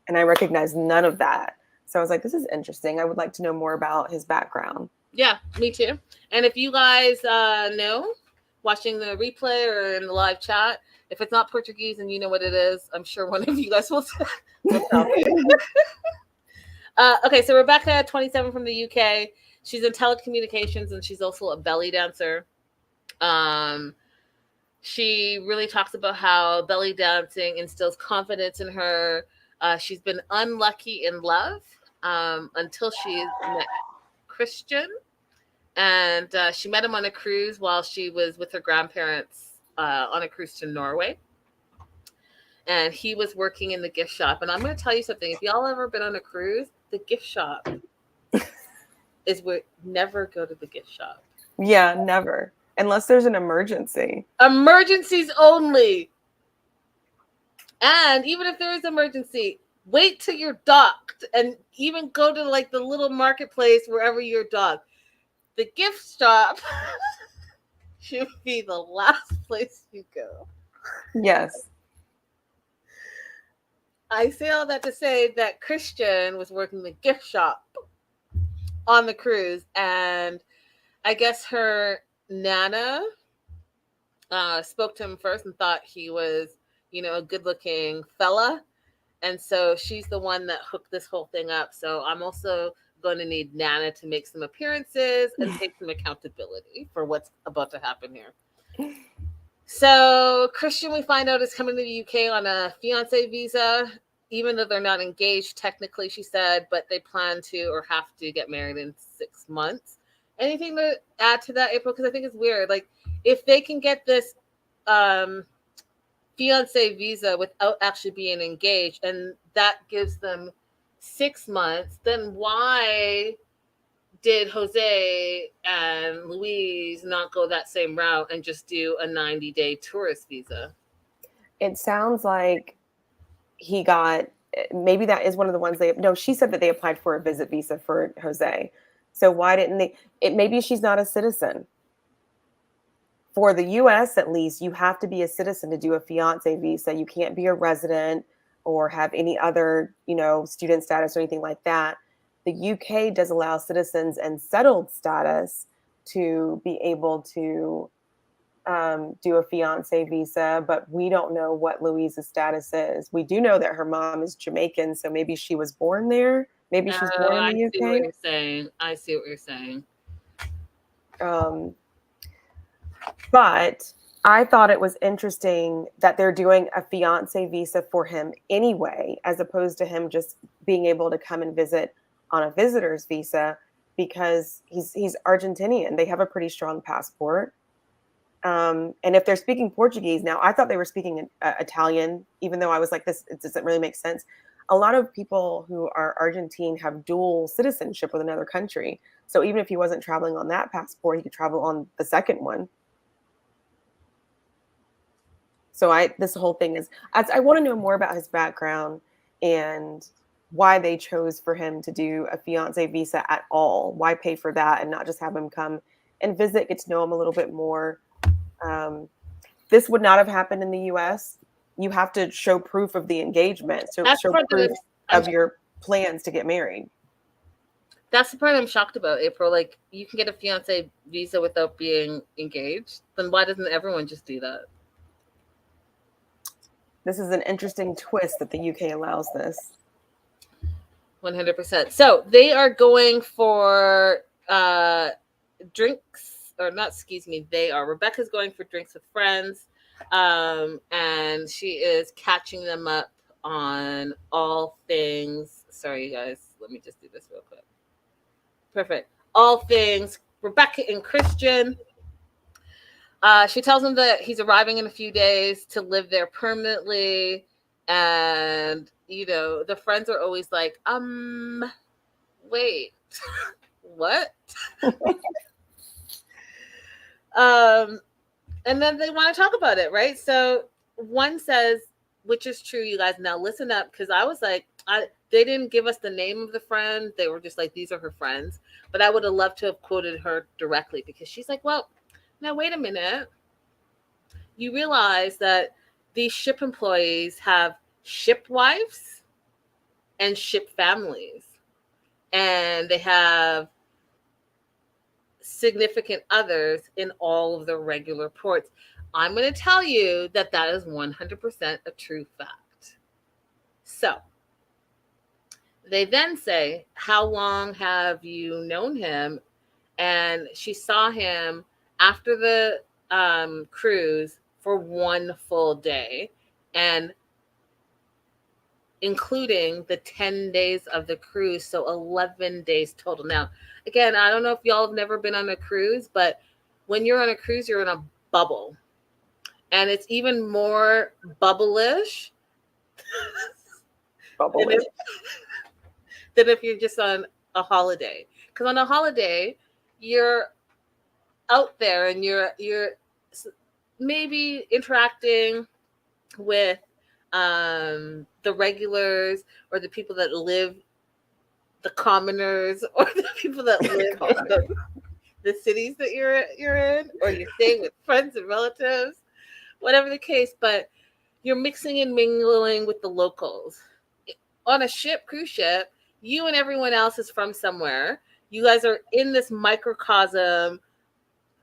And I recognized none of that. So I was like, this is interesting. I would like to know more about his background. Yeah, me too. And if you guys know, watching the replay or in the live chat, if it's not Portuguese and you know what it is, I'm sure one of you guys will tell me. Okay, so Rebecca, 27 from the UK. She's in telecommunications, and she's also a belly dancer. She really talks about how belly dancing instills confidence in her. She's been unlucky in love until she met Christian, and she met him on a cruise while she was with her grandparents on a cruise to Norway. And he was working in the gift shop. And I'm going to tell you something. If y'all ever been on a cruise, the gift shop is where never go to the gift shop. Yeah, never. Unless there's an emergency. Emergencies only. And even if there is emergency, wait till you're docked and even go to like the little marketplace wherever you're docked. The gift shop should be the last place you go. Yes. I say all that to say that Christian was working the gift shop on the cruise, and I guess her Nana spoke to him first and thought he was, you know, a good-looking fella, and so she's the one that hooked this whole thing up. So I'm also going to need Nana to make some appearances and take some accountability for what's about to happen here. So Christian, we find out, is coming to the UK on a fiancé visa, even though they're not engaged technically, she said, but they plan to or have to get married in 6 months. Anything to add to that, April? Because I think it's weird. Like, if they can get this fiancé visa without actually being engaged, and that gives them 6 months, then why did Jose and Louise not go that same route and just do a 90-day tourist visa? It sounds like he got maybe that is one of the ones she said that they applied for a visit visa for Jose. So why didn't they? Maybe she's not a citizen. For the US, at least, you have to be a citizen to do a fiancé visa. You can't be a resident or have any other, student status or anything like that. The UK does allow citizens and settled status to be able to do a fiancé visa, but we don't know what Louise's status is. We do know that her mom is Jamaican, so maybe she was born there. Maybe she's born in the UK. I see what you're saying. I see what you're saying. But I thought it was interesting that they're doing a fiancé visa for him anyway, as opposed to him just being able to come and visit on a visitor's visa, because he's Argentinian. They have a pretty strong passport. And if they're speaking Portuguese now, I thought they were speaking Italian, even though I was like, it doesn't really make sense. A lot of people who are Argentine have dual citizenship with another country. So even if he wasn't traveling on that passport, he could travel on the second one. So this whole thing is, I want to know more about his background and why they chose for him to do a fiancé visa at all. Why pay for that and not just have him come and visit, get to know him a little bit more. This would not have happened in the US. You have to show proof of the engagement. So show proof of your plans to get married. That's the part I'm shocked about, April. Like, you can get a fiancé visa without being engaged. Then why doesn't everyone just do that? This is an interesting twist that the UK allows this. 100%. So they are going for drinks. Or not, excuse me, Rebecca's going for drinks with friends, and she is catching them up on all things. Sorry, you guys, let me just do this real quick. Perfect. All things Rebecca and Christian. She tells him that he's arriving in a few days to live there permanently, and the friends are always like, wait, what? And then they want to talk about it, right? So one says, which is true, you guys, now listen up, because I was like, they didn't give us the name of the friend. They were just like, these are her friends. But I would have loved to have quoted her directly, because she's like, well, now wait a minute. You realize that these ship employees have ship wives and ship families, and they have significant others in all of the regular ports. I'm going to tell you that is 100% a true fact. So they then say, how long have you known him? And she saw him after the cruise for one full day, and including the 10 days of the cruise, so 11 days total. Now, again, I don't know if y'all have never been on a cruise, but when you're on a cruise, you're in a bubble. And it's even more bubble-ish than if you're just on a holiday. Because on a holiday, you're out there and you're maybe interacting with the regulars or the people that live, the commoners, or the people that live in the cities that you're in, or you're staying with friends and relatives, whatever the case, but you're mixing and mingling with the locals. On a cruise ship, you and everyone else is from somewhere. You guys are in this microcosm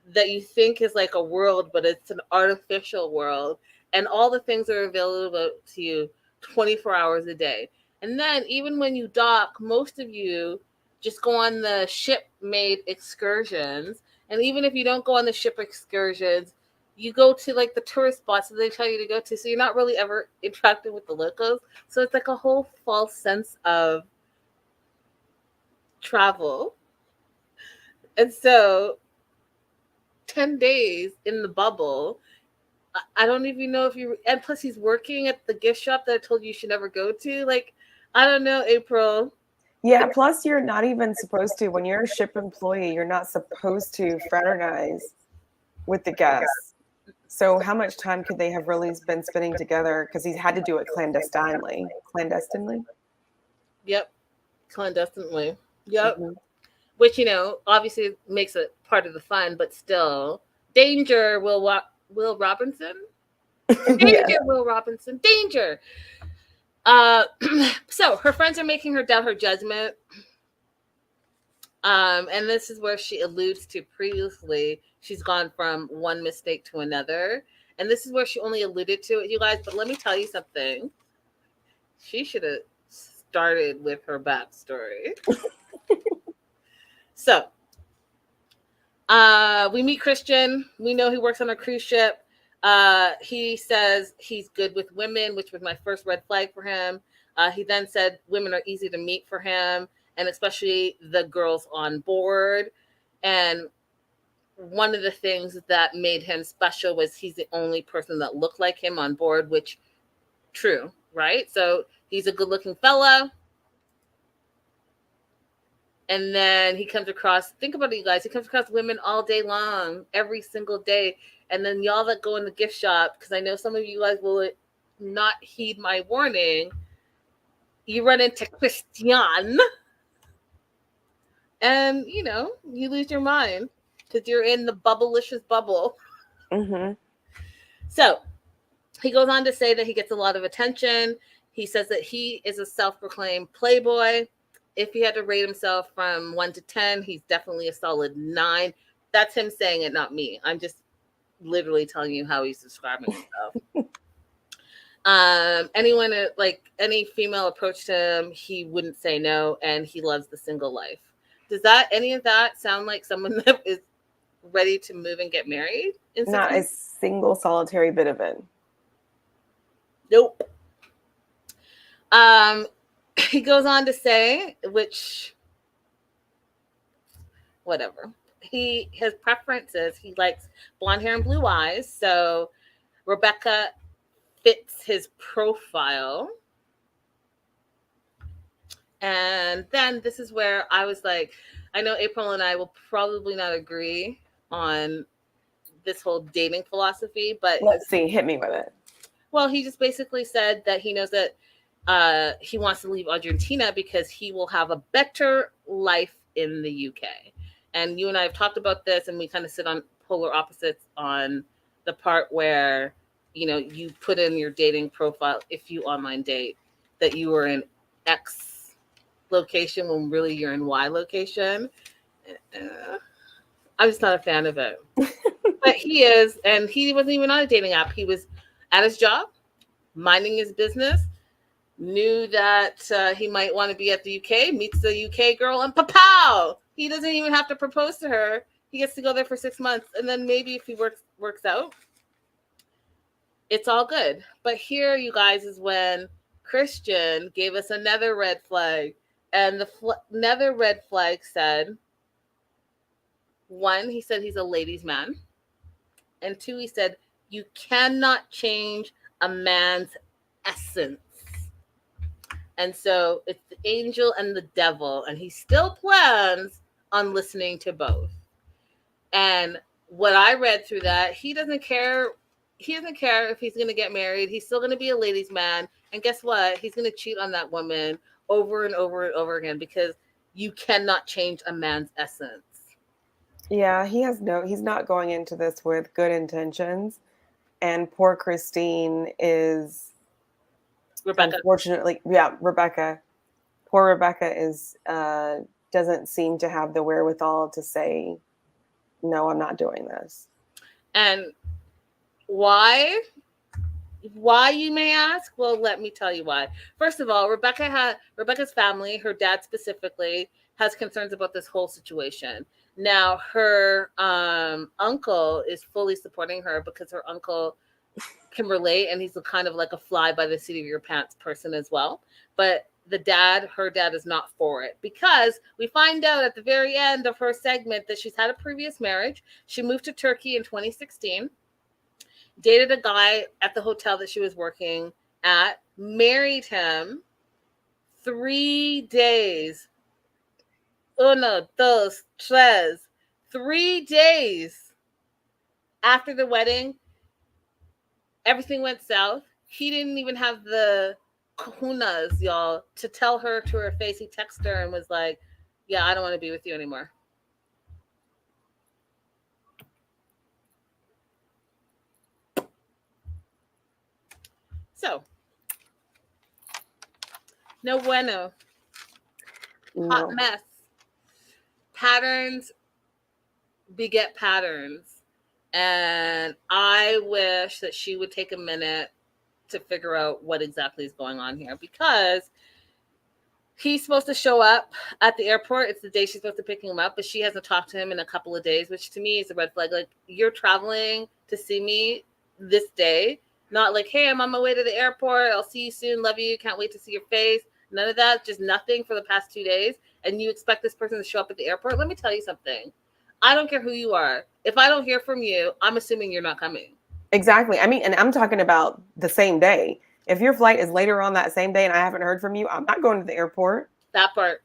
that you think is like a world, but it's an artificial world. And all the things are available to you 24 hours a day. And then even when you dock, most of you just go on the ship-made excursions. And even if you don't go on the ship excursions, you go to like the tourist spots that they tell you to go to. So you're not really ever interacting with the locals. So it's like a whole false sense of travel. And so 10 days in the bubble, I don't even know if you, and plus he's working at the gift shop that I told you should never go to. Like, I don't know, April. Yeah, plus you're not even supposed to, when you're a ship employee, you're not supposed to fraternize with the guests. So how much time could they have really been spending together? Because he's had to do it clandestinely. Clandestinely? Yep. Clandestinely. Yep. Mhm. Which, obviously makes it part of the fun, but still. Danger, Will Robinson? Danger, Yes. Will Robinson. Danger. So her friends are making her doubt her judgment. And this is where she alludes to previously she's gone from one mistake to another. And this is where she only alluded to it, you guys. But let me tell you something. She should have started with her backstory. So, we meet Christian. We know he works on a cruise ship. He says he's good with women, which was my first red flag for him. He then said women are easy to meet for him, and especially the girls on board. And one of the things that made him special was he's the only person that looked like him on board, which true, right? So he's a good-looking fella. And then he comes across, think about it, you guys, he comes across women all day long, every single day. And then y'all that go in the gift shop, because I know some of you guys will not heed my warning, you run into Christian and, you lose your mind because you're in the bubblicious bubble. Mm-hmm. So he goes on to say that he gets a lot of attention. He says that he is a self-proclaimed playboy. If he had to rate himself from 1 to 10, he's definitely a solid 9. That's him saying it, not me. I'm just literally telling you how he's describing himself. Anyone, like any female approached him, he wouldn't say no, and he loves the single life. Does any of that sound like someone that is ready to move and get married? Not a single solitary bit of it. Nope. He goes on to say, whatever. His preferences, he likes blonde hair and blue eyes. So Rebecca fits his profile. And then this is where I was like, I know April and I will probably not agree on this whole dating philosophy, but let's see, hit me with it. Well, he just basically said that he knows that he wants to leave Argentina because he will have a better life in the UK. And you and I have talked about this, and we kind of sit on polar opposites on the part where, you put in your dating profile, if you online date, that you were in X location when really you're in Y location. I'm just not a fan of it. But he is, and he wasn't even on a dating app. He was at his job, minding his business, knew that he might want to be at the UK, meets the UK girl, and pow! He doesn't even have to propose to her. He gets to go there for 6 months, and then maybe if he works out, it's all good. But here, you guys, is when Christian gave us another red flag, and the another red flag said, 1, he said he's a ladies' man, and 2, he said you cannot change a man's essence. And so it's the angel and the devil, and he still plans on listening to both. And what I read through that, he doesn't care. He doesn't care if he's going to get married. He's still going to be a ladies' man. And guess what? He's going to cheat on that woman over and over and over again because you cannot change a man's essence. Yeah, he's not going into this with good intentions. And poor Christine is, Rebecca. Unfortunately, Rebecca. Poor Rebecca is doesn't seem to have the wherewithal to say, no, I'm not doing this. And why? Why, you may ask? Well, let me tell you why. First of all, Rebecca's family, her dad specifically, has concerns about this whole situation. Now, her uncle is fully supporting her because her uncle can relate, and he's kind of like a fly by the seat of your pants person as well. But her dad is not for it because we find out at the very end of her segment that she's had a previous marriage. She moved to Turkey in 2016, dated a guy at the hotel that she was working at, married him 3 days. 1, 2, 3. 3 days after the wedding, Everything went south. He didn't even have the kahunas, y'all, to tell her to her face. He texted her and was like, yeah, I don't want to be with you anymore. So, no bueno. Hot No. mess. Patterns beget patterns. And I wish that she would take a minute to figure out what exactly is going on here, because he's supposed to show up at the airport. It's the day she's supposed to pick him up, but she hasn't talked to him in a couple of days, which to me is a red flag. Like, you're traveling to see me this day, not like, hey, I'm on my way to the airport. I'll see you soon. Love you. Can't wait to see your face. None of that. Just nothing for the past 2 days. And you expect this person to show up at the airport? Let me tell you something. I don't care who you are. If I don't hear from you, I'm assuming you're not coming. Exactly. I mean, and I'm talking about the same day. If your flight is later on that same day and I haven't heard from you, I'm not going to the airport. That part.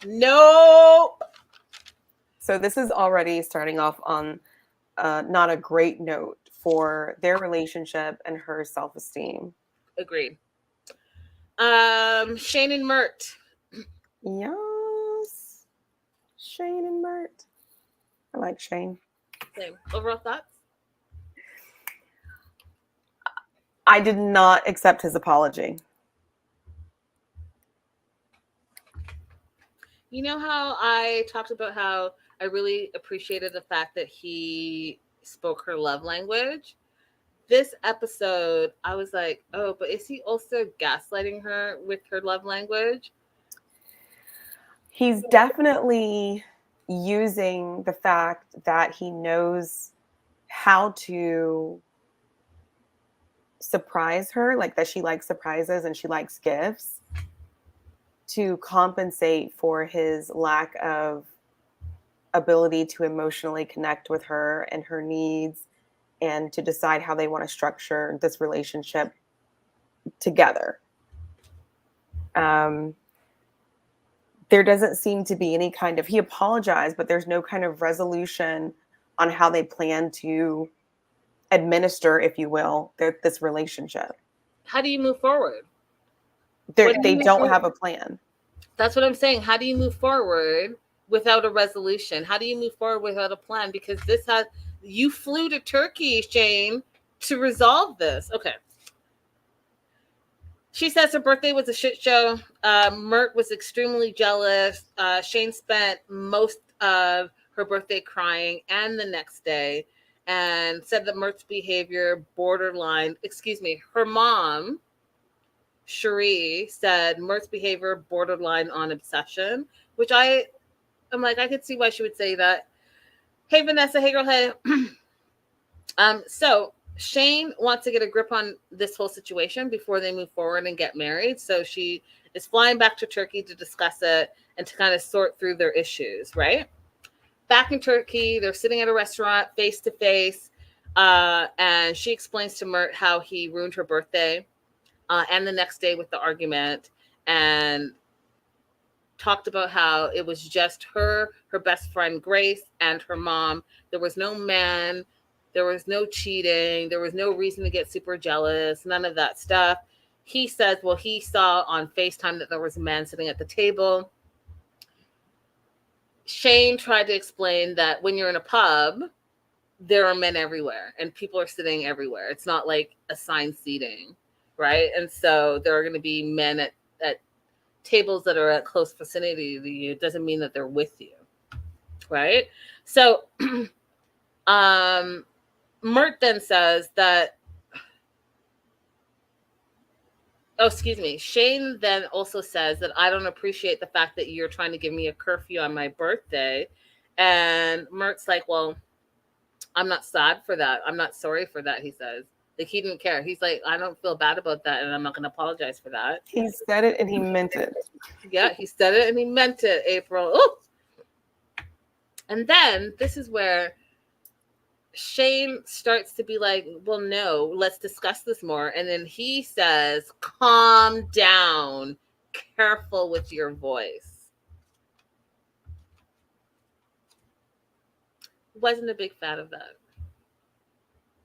Nope. So this is already starting off on not a great note for their relationship and her self-esteem. Agreed. Shane and Mert. Yes. Shane and Mert. I like Shane. Same. Overall thoughts? I did not accept his apology. You know how I talked about how I really appreciated the fact that he spoke her love language? This episode, I was like, oh, but is he also gaslighting her with her love language? He's definitely using the fact that he knows how to surprise her, like that she likes surprises and she likes gifts, to compensate for his lack of ability to emotionally connect with her and her needs, and to decide how they want to structure this relationship together. There doesn't seem to be any kind of, he apologized, but there's no kind of resolution on how they plan to administer, if you will, this relationship. How do you move forward? They don't have a plan. That's what I'm saying. How do you move forward without a resolution? How do you move forward without a plan? Because you flew to Turkey, Shane, to resolve this. Okay. She says her birthday was a shit show. Mert was extremely jealous. Shane spent most of her birthday crying and the next day, and said that Mert's behavior borderline, her mom, Cherie, said Mert's behavior borderline on obsession, which I'm like, I could see why she would say that. Hey, Vanessa. Hey, girl. Hey. So Shane wants to get a grip on this whole situation before they move forward and get married. So she is flying back to Turkey to discuss it and to kind of sort through their issues, right? Back in Turkey, they're sitting at a restaurant face to face. And she explains to Mert how he ruined her birthday and the next day with the argument, and talked about how it was just her best friend Grace, and her mom. There was no man. There was no cheating. There was no reason to get super jealous. None of that stuff. He says, well, he saw on FaceTime that there was a man sitting at the table. Shane tried to explain that when you're in a pub, there are men everywhere and people are sitting everywhere. It's not like assigned seating, right? And so there are going to be men at tables that are at close vicinity to you. It doesn't mean that they're with you, right? So Mert then says that, Shane then also says that I don't appreciate the fact that you're trying to give me a curfew on my birthday. And Mert's like, well, I'm not sad for that. I'm not sorry for that, he says. Like, he didn't care. He's like, I don't feel bad about that, and I'm not going to apologize for that. He said it and he meant it. Yeah, he said it and he meant it, April. Ooh. And then this is where Shane starts to be like, well, no, let's discuss this more. And then he says, calm down. Careful with your voice. Wasn't a big fan of that.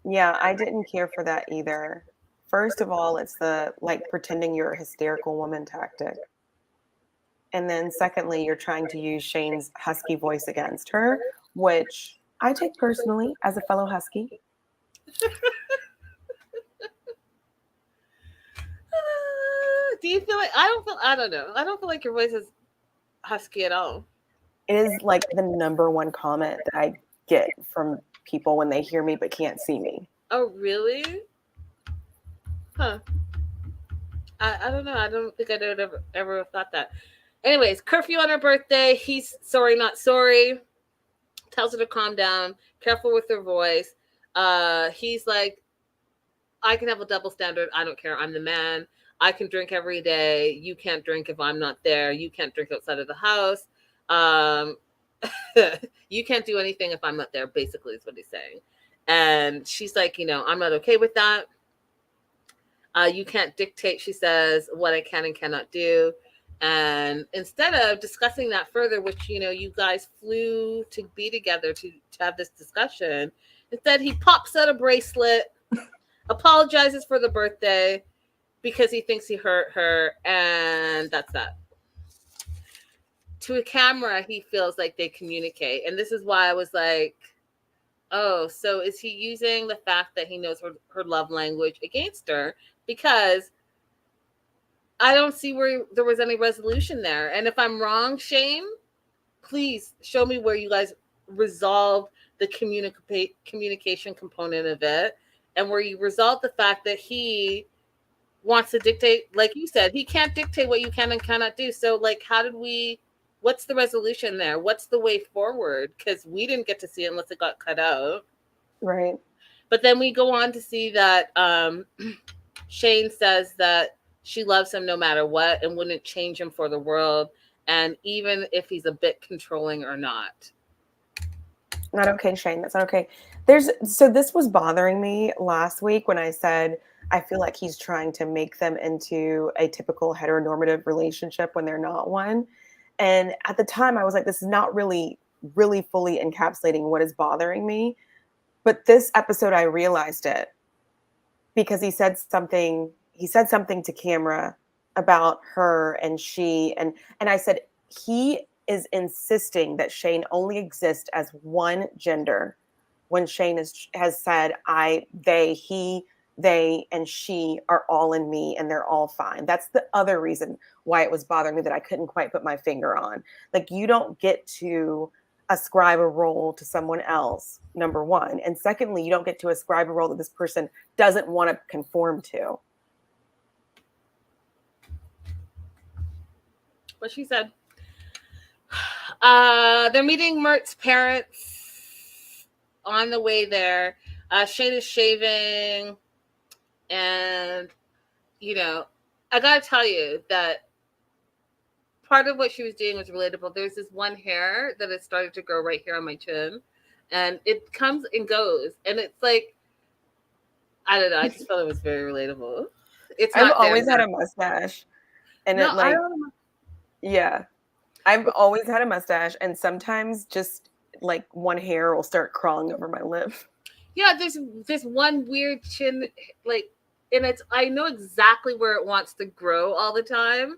Yeah, I didn't care for that either. First of all, it's the like pretending you're a hysterical woman tactic. And then secondly, you're trying to use Shane's husky voice against her, which I take personally as a fellow husky. Do you feel like I don't know. I don't feel like your voice is husky at all. It is like the number one comment that I get from people when they hear me but can't see me. Oh, really? Huh. I don't know. I don't think I'd ever thought that. Anyways, curfew on her birthday. He's sorry, not sorry. Tells her to calm down. Careful with her voice. He's like, I can have a double standard. I don't care. I'm the man. I can drink every day. You can't drink if I'm not there. You can't drink outside of the house. Um, you can't do anything if I'm not there, basically, is what he's saying. And she's like, I'm not okay with that. You can't dictate, she says, what I can and cannot do. And instead of discussing that further, which, you guys flew to be together to have this discussion, instead he pops out a bracelet, apologizes for the birthday because he thinks he hurt her, and that's that. To a camera, he feels like they communicate. And this is why I was like, oh, so is he using the fact that he knows her love language against her? Because I don't see where there was any resolution there. And if I'm wrong, Shane, please show me where you guys resolved the communication component of it, and where you resolved the fact that he wants to dictate, like you said, he can't dictate what you can and cannot do. So, like, what's the resolution there? What's the way forward? Because we didn't get to see it unless it got cut out. Right. But then we go on to see that Shane says that she loves him no matter what and wouldn't change him for the world. And even if he's a bit controlling or not. Not okay, Shane. That's not okay. So this was bothering me last week when I said, I feel like he's trying to make them into a typical heteronormative relationship when they're not one. And at the time I was like, this is not really fully encapsulating what is bothering me. But this episode, I realized it because he said something to camera about her and she, and I said, he is insisting that Shane only exists as one gender when Shane has said, they, and she are all in me and they're all fine. That's the other reason why it was bothering me that I couldn't quite put my finger on. Like, you don't get to ascribe a role to someone else, number one. And secondly, you don't get to ascribe a role that this person doesn't want to conform to. What she said. They're meeting Mert's parents on the way there. Shane is shaving, and I gotta tell you that part of what she was doing was relatable. There's this one hair that has started to grow right here on my chin, and it comes and goes, and it's like, I don't know. I just felt it was very relatable. I've always had a mustache, and no, I don't. Yeah, I've always had a mustache, and sometimes just like one hair will start crawling over my lip. Yeah, there's this one weird chin, like, and I know exactly where it wants to grow all the time.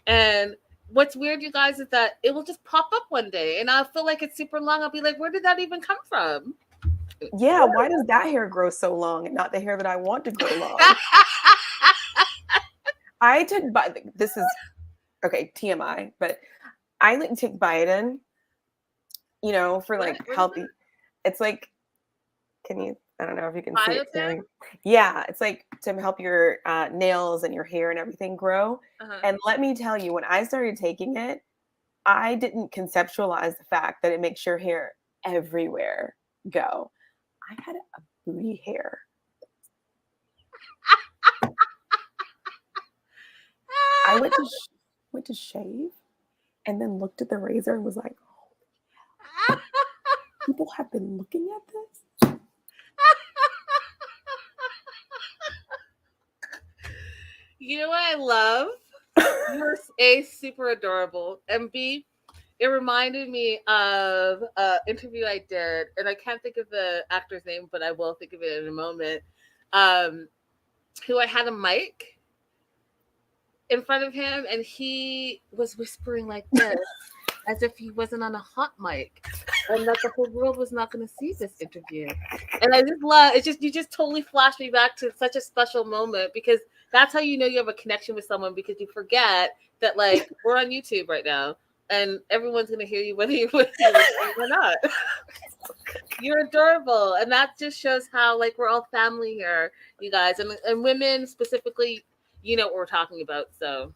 And what's weird, you guys, is that it will just pop up one day, and I'll feel like it's super long. I'll be like, where did that even come from? Yeah, why does that hair grow so long and not the hair that I want to grow long? I took this is okay, TMI, but I like to take biotin, for like healthy. It's like, I don't know if you can see it. Yeah, it's like to help your nails and your hair and everything grow. And let me tell you, when I started taking it, I didn't conceptualize the fact that it makes your hair everywhere go. I had a booty hair. I went to shave and then looked at the razor and was like, oh, people have been looking at this. You know what I love? You're A, super adorable, and B, it reminded me of an interview I did, and I can't think of the actor's name, but I will think of it in a moment. Who I had a mic in front of him, and he was whispering like this, as if he wasn't on a hot mic, and that the whole world was not going to see this interview. And I just love it. You just totally flashed me back to such a special moment, because that's how you know you have a connection with someone, because you forget that, like, we're on YouTube right now, and everyone's going to hear you whether you're with me or not. You're adorable, and that just shows how, like, we're all family here, you guys, and women specifically. You know what we're talking about. So,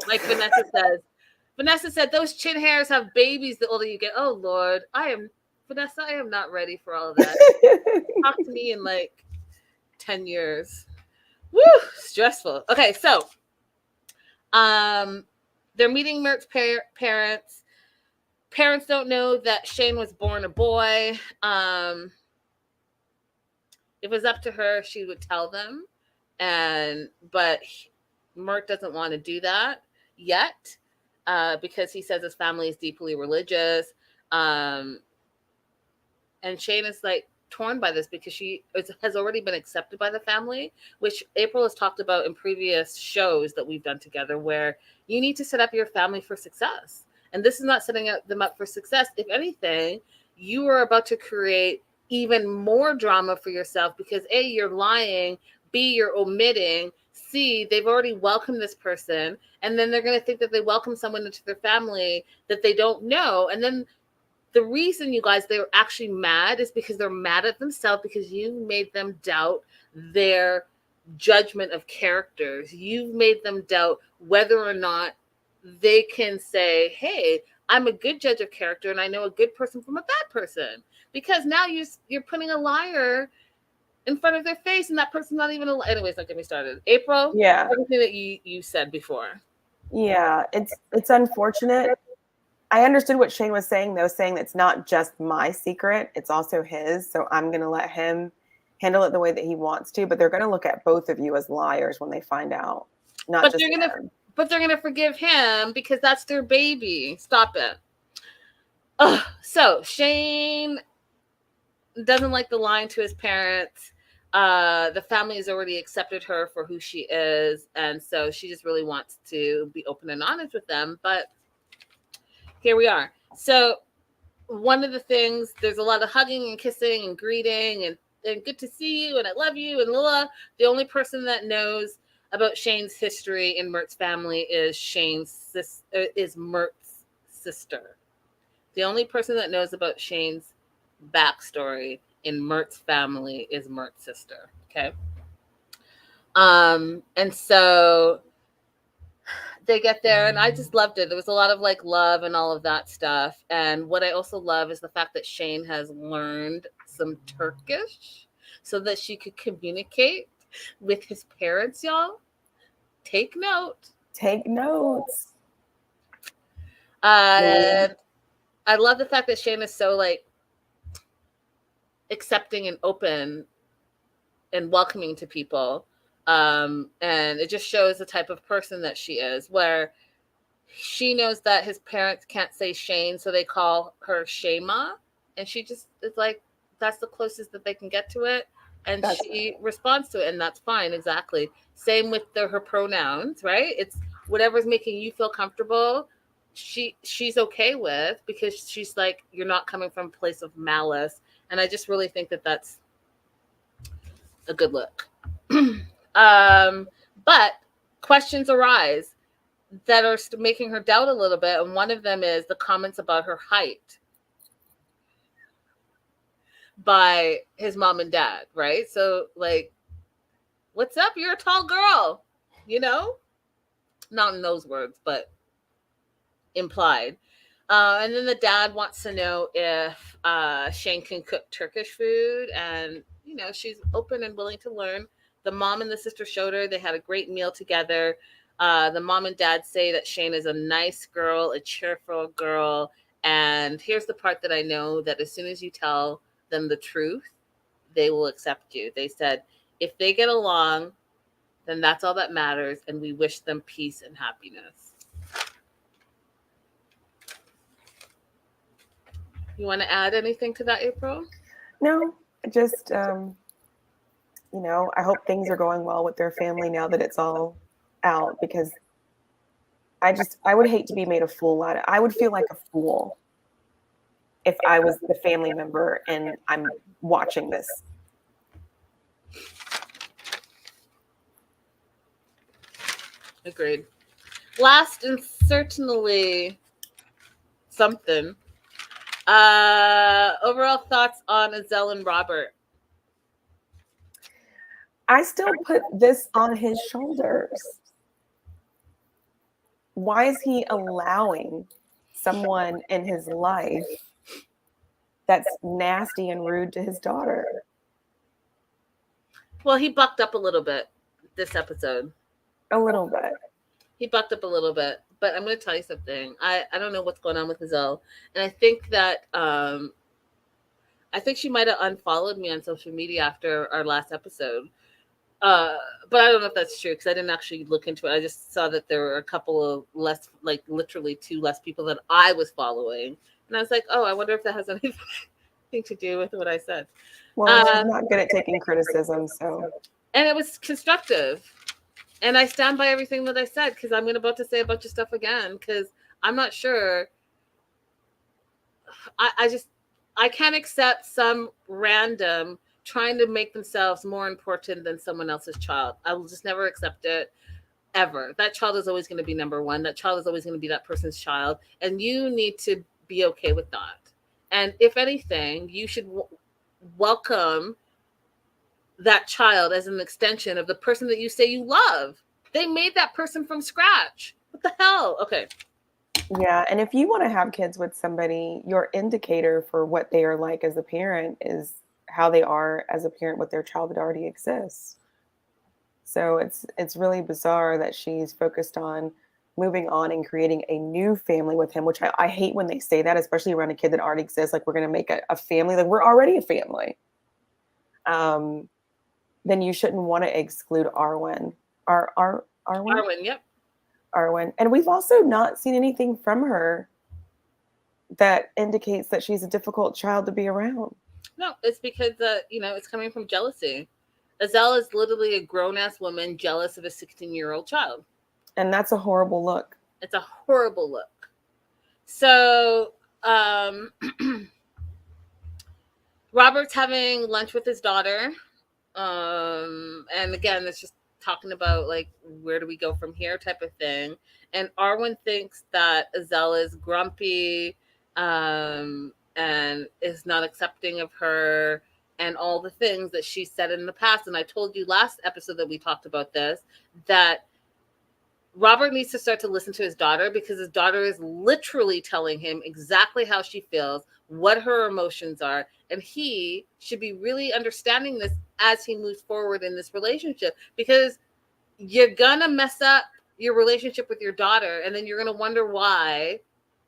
like Vanessa said, those chin hairs have babies the older you get. Oh, Lord. Vanessa, I am not ready for all of that. Talk to me in like 10 years. Woo! Stressful. Okay, so they're meeting Mert's parents. Parents don't know that Shane was born a boy. If it was up to her, she would tell them. But Mert doesn't want to do that yet, because he says his family is deeply religious. And Shane is like torn by this, because she has already been accepted by the family, which April has talked about in previous shows that we've done together, where you need to set up your family for success. And this is not setting them up for success. If anything, you are about to create even more drama for yourself, because A, you're lying, B, you're omitting, C, they've already welcomed this person, and then they're going to think that they welcome someone into their family that they don't know. And then the reason, you guys, they're actually mad is because they're mad at themselves, because you made them doubt their judgment of characters. You've made them doubt whether or not they can say, hey, I'm a good judge of character, and I know a good person from a bad person. Because now you're putting a liar in front of their face, and that person's not even a liar. Anyways, don't get me started. April, Yeah. everything that you said before. Yeah, it's unfortunate. I understood what Shane was saying, though, saying it's not just my secret, it's also his. So I'm going to let him handle it the way that he wants to. But they're going to look at both of you as liars when they find out. But they're gonna forgive him, because that's their baby. Stop it. So Shane doesn't like the line to his parents. The family has already accepted her for who she is, and so she just really wants to be open and honest with them. But here we are. So one of the things, there's a lot of hugging and kissing and greeting and good to see you and I love you and Lila. The only person that knows about Shane's history in Mert's family is Mert's sister. The only person that knows about Shane's backstory in Mert's family is Mert's sister. Okay. And so they get there, and I just loved it. There was a lot of like love and all of that stuff. And what I also love is the fact that Shane has learned some Turkish so that she could communicate with his parents, y'all. Take note. Take notes. And I love the fact that Shane is so like accepting and open and welcoming to people. And it just shows the type of person that she is, where she knows that his parents can't say Shane, so they call her Shema, and she just is like, that's the closest that they can get to it, and she responds to it, and that's fine. Exactly. Same with her pronouns, right? It's whatever's making you feel comfortable, she's okay with, because she's like, you're not coming from a place of malice. And I just really think that that's a good look. But questions arise that are making her doubt a little bit. And one of them is the comments about her height by his mom and dad, right? So like, what's up? You're a tall girl, you know? Not in those words, but implied. And then the dad wants to know if Shane can cook Turkish food. And, you know, she's open and willing to learn. The mom and the sister showed her. They had a great meal together. The mom and dad say that Shane is a nice girl, a cheerful girl. And here's the part that I know, that as soon as you tell them the truth, they will accept you. They said, if they get along, then that's all that matters. And we wish them peace and happiness. You want to add anything to that, April? No, just I hope things are going well with their family now that it's all out, because I would hate to be made a fool out of. I would feel like a fool if I was the family member and I'm watching this. Agreed. Last and certainly something. Overall thoughts on Azelle and Robert. I still put this on his shoulders. Why is he allowing someone in his life that's nasty and rude to his daughter? Well, he bucked up a little bit this episode. A little bit. He bucked up a little bit. But I'm going to tell you something. I don't know what's going on with Azelle. And I think that I think she might have unfollowed me on social media after our last episode. But I don't know if that's true because I didn't actually look into it. I just saw that there were a couple of less, like literally 2 less people that I was following. And I was like, oh, I wonder if that has anything to do with what I said. Well, she's not good at taking criticism, so. And it was constructive. And I stand by everything that I said because I'm about to say a bunch of stuff again because I'm not sure. I can't accept some random trying to make themselves more important than someone else's child. I will just never accept it, ever. That child is always going to be number one. That child is always going to be that person's child. And you need to be okay with that. And if anything, you should welcome that child as an extension of the person that you say you love. They made that person from scratch. What the hell? Okay. Yeah, and if you want to have kids with somebody, your indicator for what they are like as a parent is how they are as a parent with their child that already exists. So it's really bizarre that she's focused on moving on and creating a new family with him, which I hate when they say that, especially around a kid that already exists. Like, we're going to make a family. Like, we're already a family. Then you shouldn't want to exclude Arwen. Arwen? Arwen, yep. Arwen. And we've also not seen anything from her that indicates that she's a difficult child to be around. No, it's because, it's coming from jealousy. Azelle is literally a grown-ass woman jealous of a 16-year-old child. And that's a horrible look. It's a horrible look. So, Robert's having lunch with his daughter. And again, it's just talking about, like, where do we go from here type of thing. And Arwen thinks that Azelle is grumpy and is not accepting of her and all the things that she said in the past. And I told you last episode that we talked about this, that Robert needs to start to listen to his daughter because his daughter is literally telling him exactly how she feels, what her emotions are, and he should be really understanding this as he moves forward in this relationship, because you're gonna mess up your relationship with your daughter and then you're gonna wonder why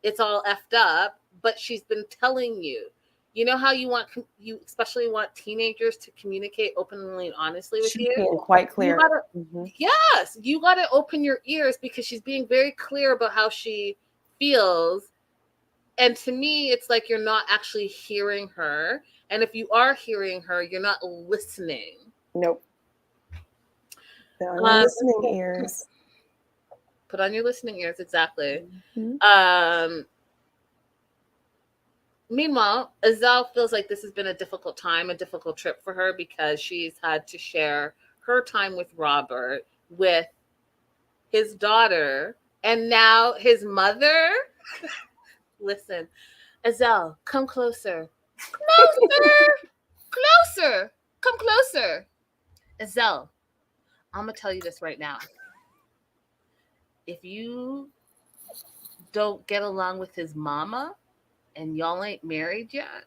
it's all effed up, but she's been telling you. You know how you especially want teenagers to communicate openly and honestly with you? Being quite clear. Yes, you got to open your ears because she's being very clear about how she feels. And to me, it's like you're not actually hearing her. And if you are hearing her, you're not listening. Nope. Put on your listening ears. Put on your listening ears, exactly. Mm-hmm. Meanwhile, Azelle feels like this has been a difficult time, a difficult trip for her because she's had to share her time with Robert, with his daughter, and now his mother. Listen, Azelle, come closer. Closer. Come closer. Azelle, I'm going to tell you this right now. If you don't get along with his mama, and y'all ain't married yet,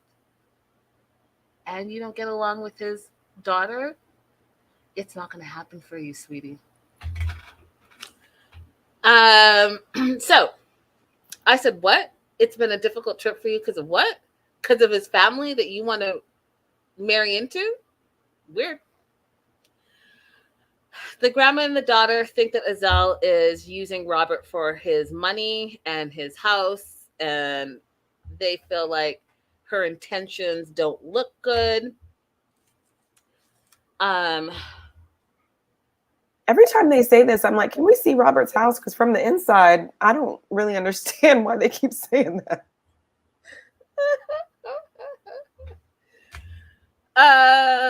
and you don't get along with his daughter, it's not going to happen for you, sweetie. So I said, what? It's been a difficult trip for you because of what? Because of his family that you want to marry into? Weird. The grandma and the daughter think that Azelle is using Robert for his money and his house, and they feel like Her intentions don't look good. Every time they say this, I'm like, can we see Robert's house? Because from the inside, I don't really understand why they keep saying that.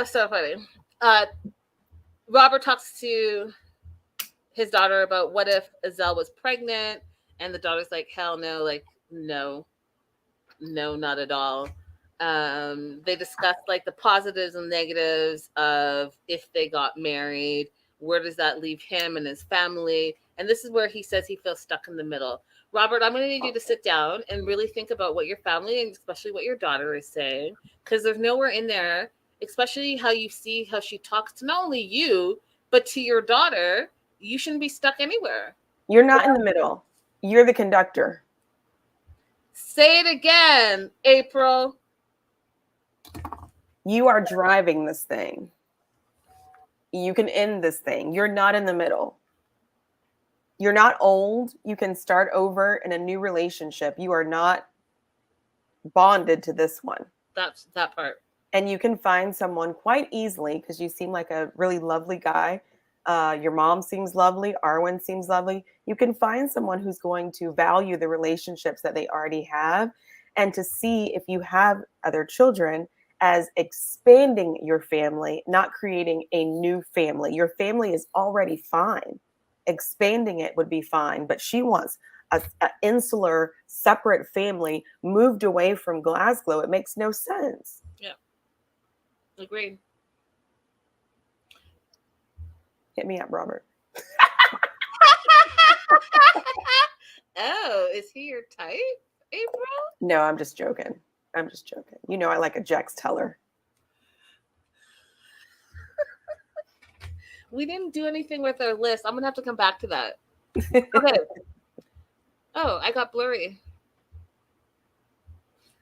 So funny. Robert talks to his daughter about what if Azelle was pregnant, and the daughter's like, hell no, like, no, not at all. They discussed like the positives and negatives of if they got married, where does that leave him and his family? And this is where he says he feels stuck in the middle. Robert, I'm going to need you to sit down and really think about what your family and especially what your daughter is saying, because there's nowhere in there, especially how you see how she talks to not only you, but to your daughter. You shouldn't be stuck anywhere. You're not in the middle. You're the conductor. Say it again, April. You are driving this thing. You can end this thing. You're not in the middle. You're not old. You can start over in a new relationship. You are not bonded to this one. That's that part. And you can find someone quite easily because you seem like a really lovely guy. Your mom seems lovely. Arwen seems lovely. You can find someone who's going to value the relationships that they already have, and to see if you have other children as expanding your family, not creating a new family. Your family is already fine. Expanding it would be fine, but she wants an insular, separate family moved away from Glasgow. It makes no sense. Yeah. Agreed. Hit me up, Robert. Oh, is he your type, April? No, I'm just joking. You know, I like a Jax Teller. We didn't do anything with our list. I'm going to have to come back to that. Okay. Oh, I got blurry.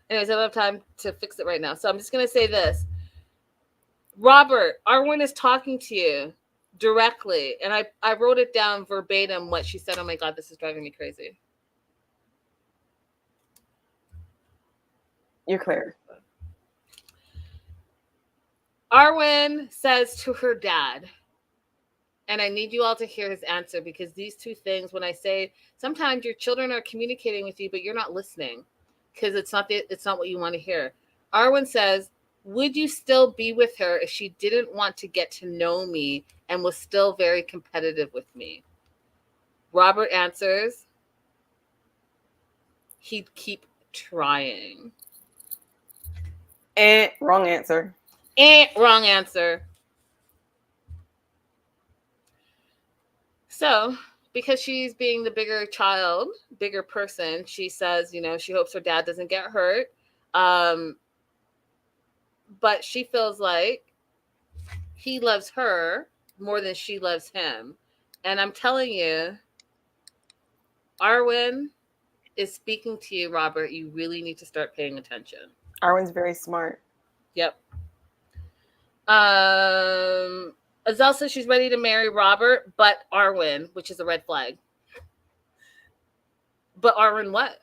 Anyways, I don't have time to fix it right now. So I'm just going to say this. Robert, Arwen is talking to you directly. And I wrote it down verbatim what she said. Oh my God, this is driving me crazy. You're clear. Arwen says to her dad, and I need you all to hear his answer, because these two things, when I say sometimes your children are communicating with you, but you're not listening because it's not what you want to hear. Arwen says, would you still be with her if she didn't want to get to know me and was still very competitive with me? Robert answers, he'd keep trying. Wrong answer. Wrong answer. So, because she's being the bigger child, bigger person, she says, you know, she hopes her dad doesn't get hurt. But she feels like he loves her more than she loves him. And I'm telling you, Arwen is speaking to you, Robert. You really need to start paying attention. Arwen's very smart. Yep. Azelle says she's ready to marry Robert, but Arwen, which is a red flag. But Arwen, what?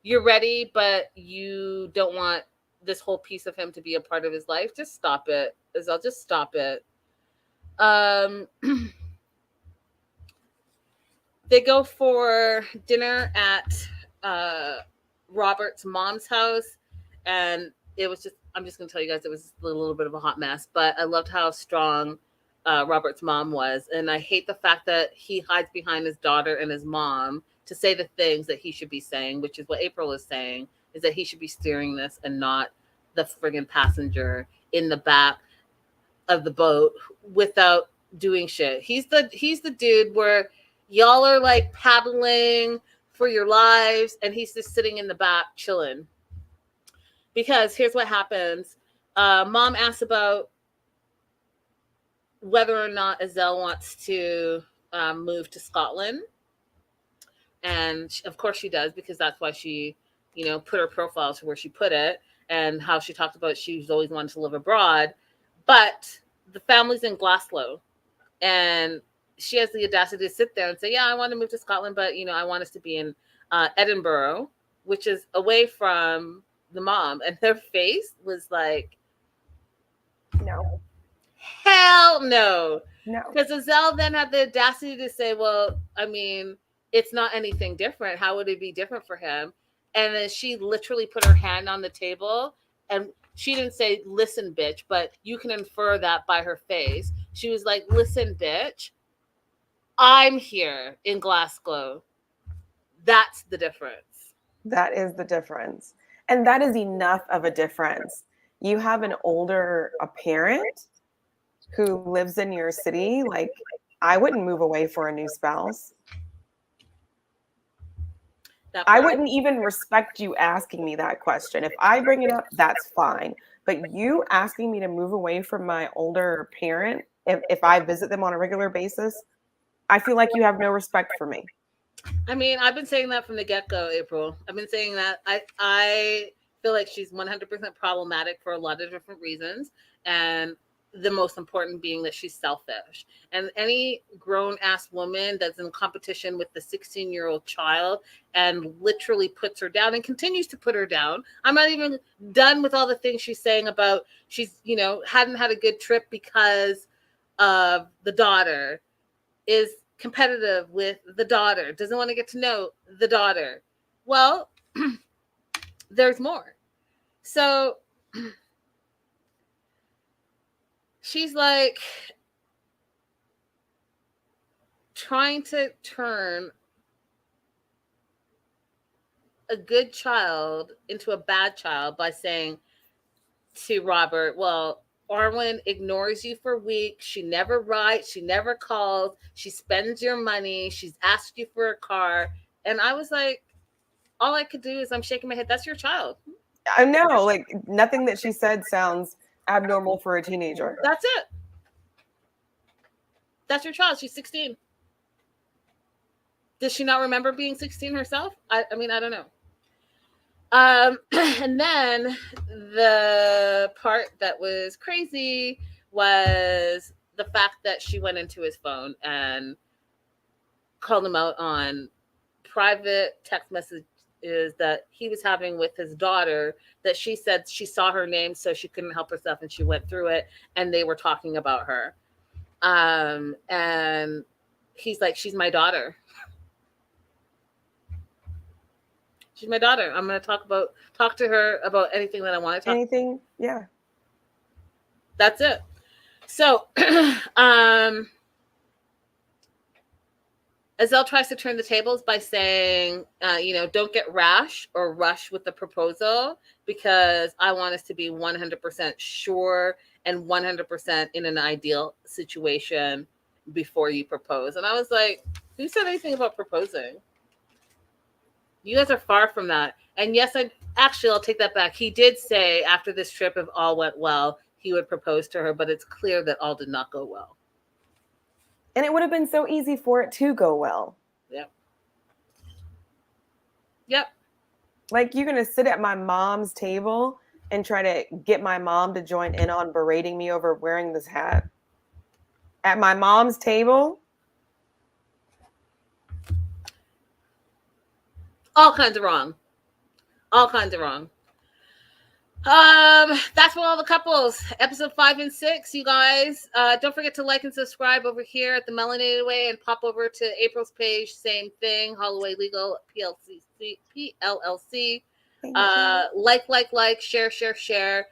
You're ready, but you don't want this whole piece of him to be a part of his life. Just stop it, Azelle. Just stop it. They go for dinner at Robert's mom's house, and it was just, I'm just going to tell you guys, it was a little bit of a hot mess, but I loved how strong Robert's mom was. And I hate the fact that he hides behind his daughter and his mom to say the things that he should be saying, which is what April is saying, is that he should be steering this and not the friggin' passenger in the back of the boat without doing shit. He's the dude where y'all are like paddling for your lives and he's just sitting in the back chilling. Because here's what happens. Mom asks about whether or not Azelle wants to move to Scotland. And of course she does, because that's why she, you know, put her profile to where she put it, and how she talked about she's always wanted to live abroad. But the family's in Glasgow, and she has the audacity to sit there and say, yeah, I want to move to Scotland, but, you know, I want us to be in Edinburgh, which is away from the mom, and her face was like, No. hell no. No. Because Azelle then had the audacity to say, well, I mean, it's not anything different. How would it be different for him? And then she literally put her hand on the table, and she didn't say, listen, bitch, but you can infer that by her face. She was like, listen, bitch, I'm here in Glasgow. That's the difference. That is the difference. And that is enough of a difference. You have an older parent who lives in your city. Like, I wouldn't move away for a new spouse. I wouldn't even respect you asking me that question. If I bring it up, that's fine. But you asking me to move away from my older parent, if I visit them on a regular basis, I feel like you have no respect for me. I mean, I've been saying that from the get-go, April. I've been saying that. I feel like she's 100% problematic for a lot of different reasons. And the most important being that she's selfish. And any grown-ass woman that's in competition with the 16-year-old child and literally puts her down and continues to put her down. I'm not even done with all the things she's saying about she's, hadn't had a good trip because of the daughter, is competitive with the daughter, doesn't want to get to know the daughter. Well, there's more. So she's like trying to turn a good child into a bad child by saying to Robert, well, Arwen ignores you for weeks. She never writes. She never calls. She spends your money. She's asked you for a car. And I was like, all I could do is I'm shaking my head. That's your child. I know, like, nothing that she said sounds abnormal for a teenager. That's it. That's your child. She's 16. Does she not remember being 16 herself? I mean, I don't know. And then the part that was crazy was the fact that she went into his phone and called him out on private text messages that he was having with his daughter, that she said she saw her name, so she couldn't help herself, and she went through it, and they were talking about her. And he's like, she's my daughter. She's my daughter. I'm going to talk to her about anything that I want to talk. Anything? Yeah. That's it. So, Azelle tries to turn the tables by saying, don't get rash or rush with the proposal, because I want us to be 100% sure and 100% in an ideal situation before you propose. And I was like, who said anything about proposing? You guys are far from that. And yes, I'll take that back. He did say after this trip, if all went well, he would propose to her, but it's clear that all did not go well. And it would have been so easy for it to go well. Yep. Like, you're going to sit at my mom's table and try to get my mom to join in on berating me over wearing this hat? At my mom's table? All kinds of wrong. That's for all the couples. Episode 5 and 6, you guys. Don't forget to like and subscribe over here at the Melanated Way, and pop over to April's page. Same thing. Holloway Legal PLLC. Like, share.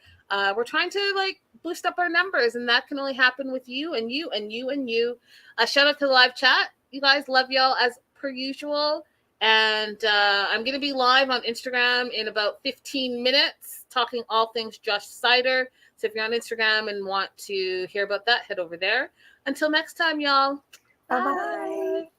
We're trying to boost up our numbers, and that can only happen with you and you and you and you. Shout out to the live chat. You guys, love y'all as per usual. And I'm going to be live on Instagram in about 15 minutes talking all things Josh Sider. So if you're on Instagram and want to hear about that, head over there. Until next time, y'all. Bye-bye.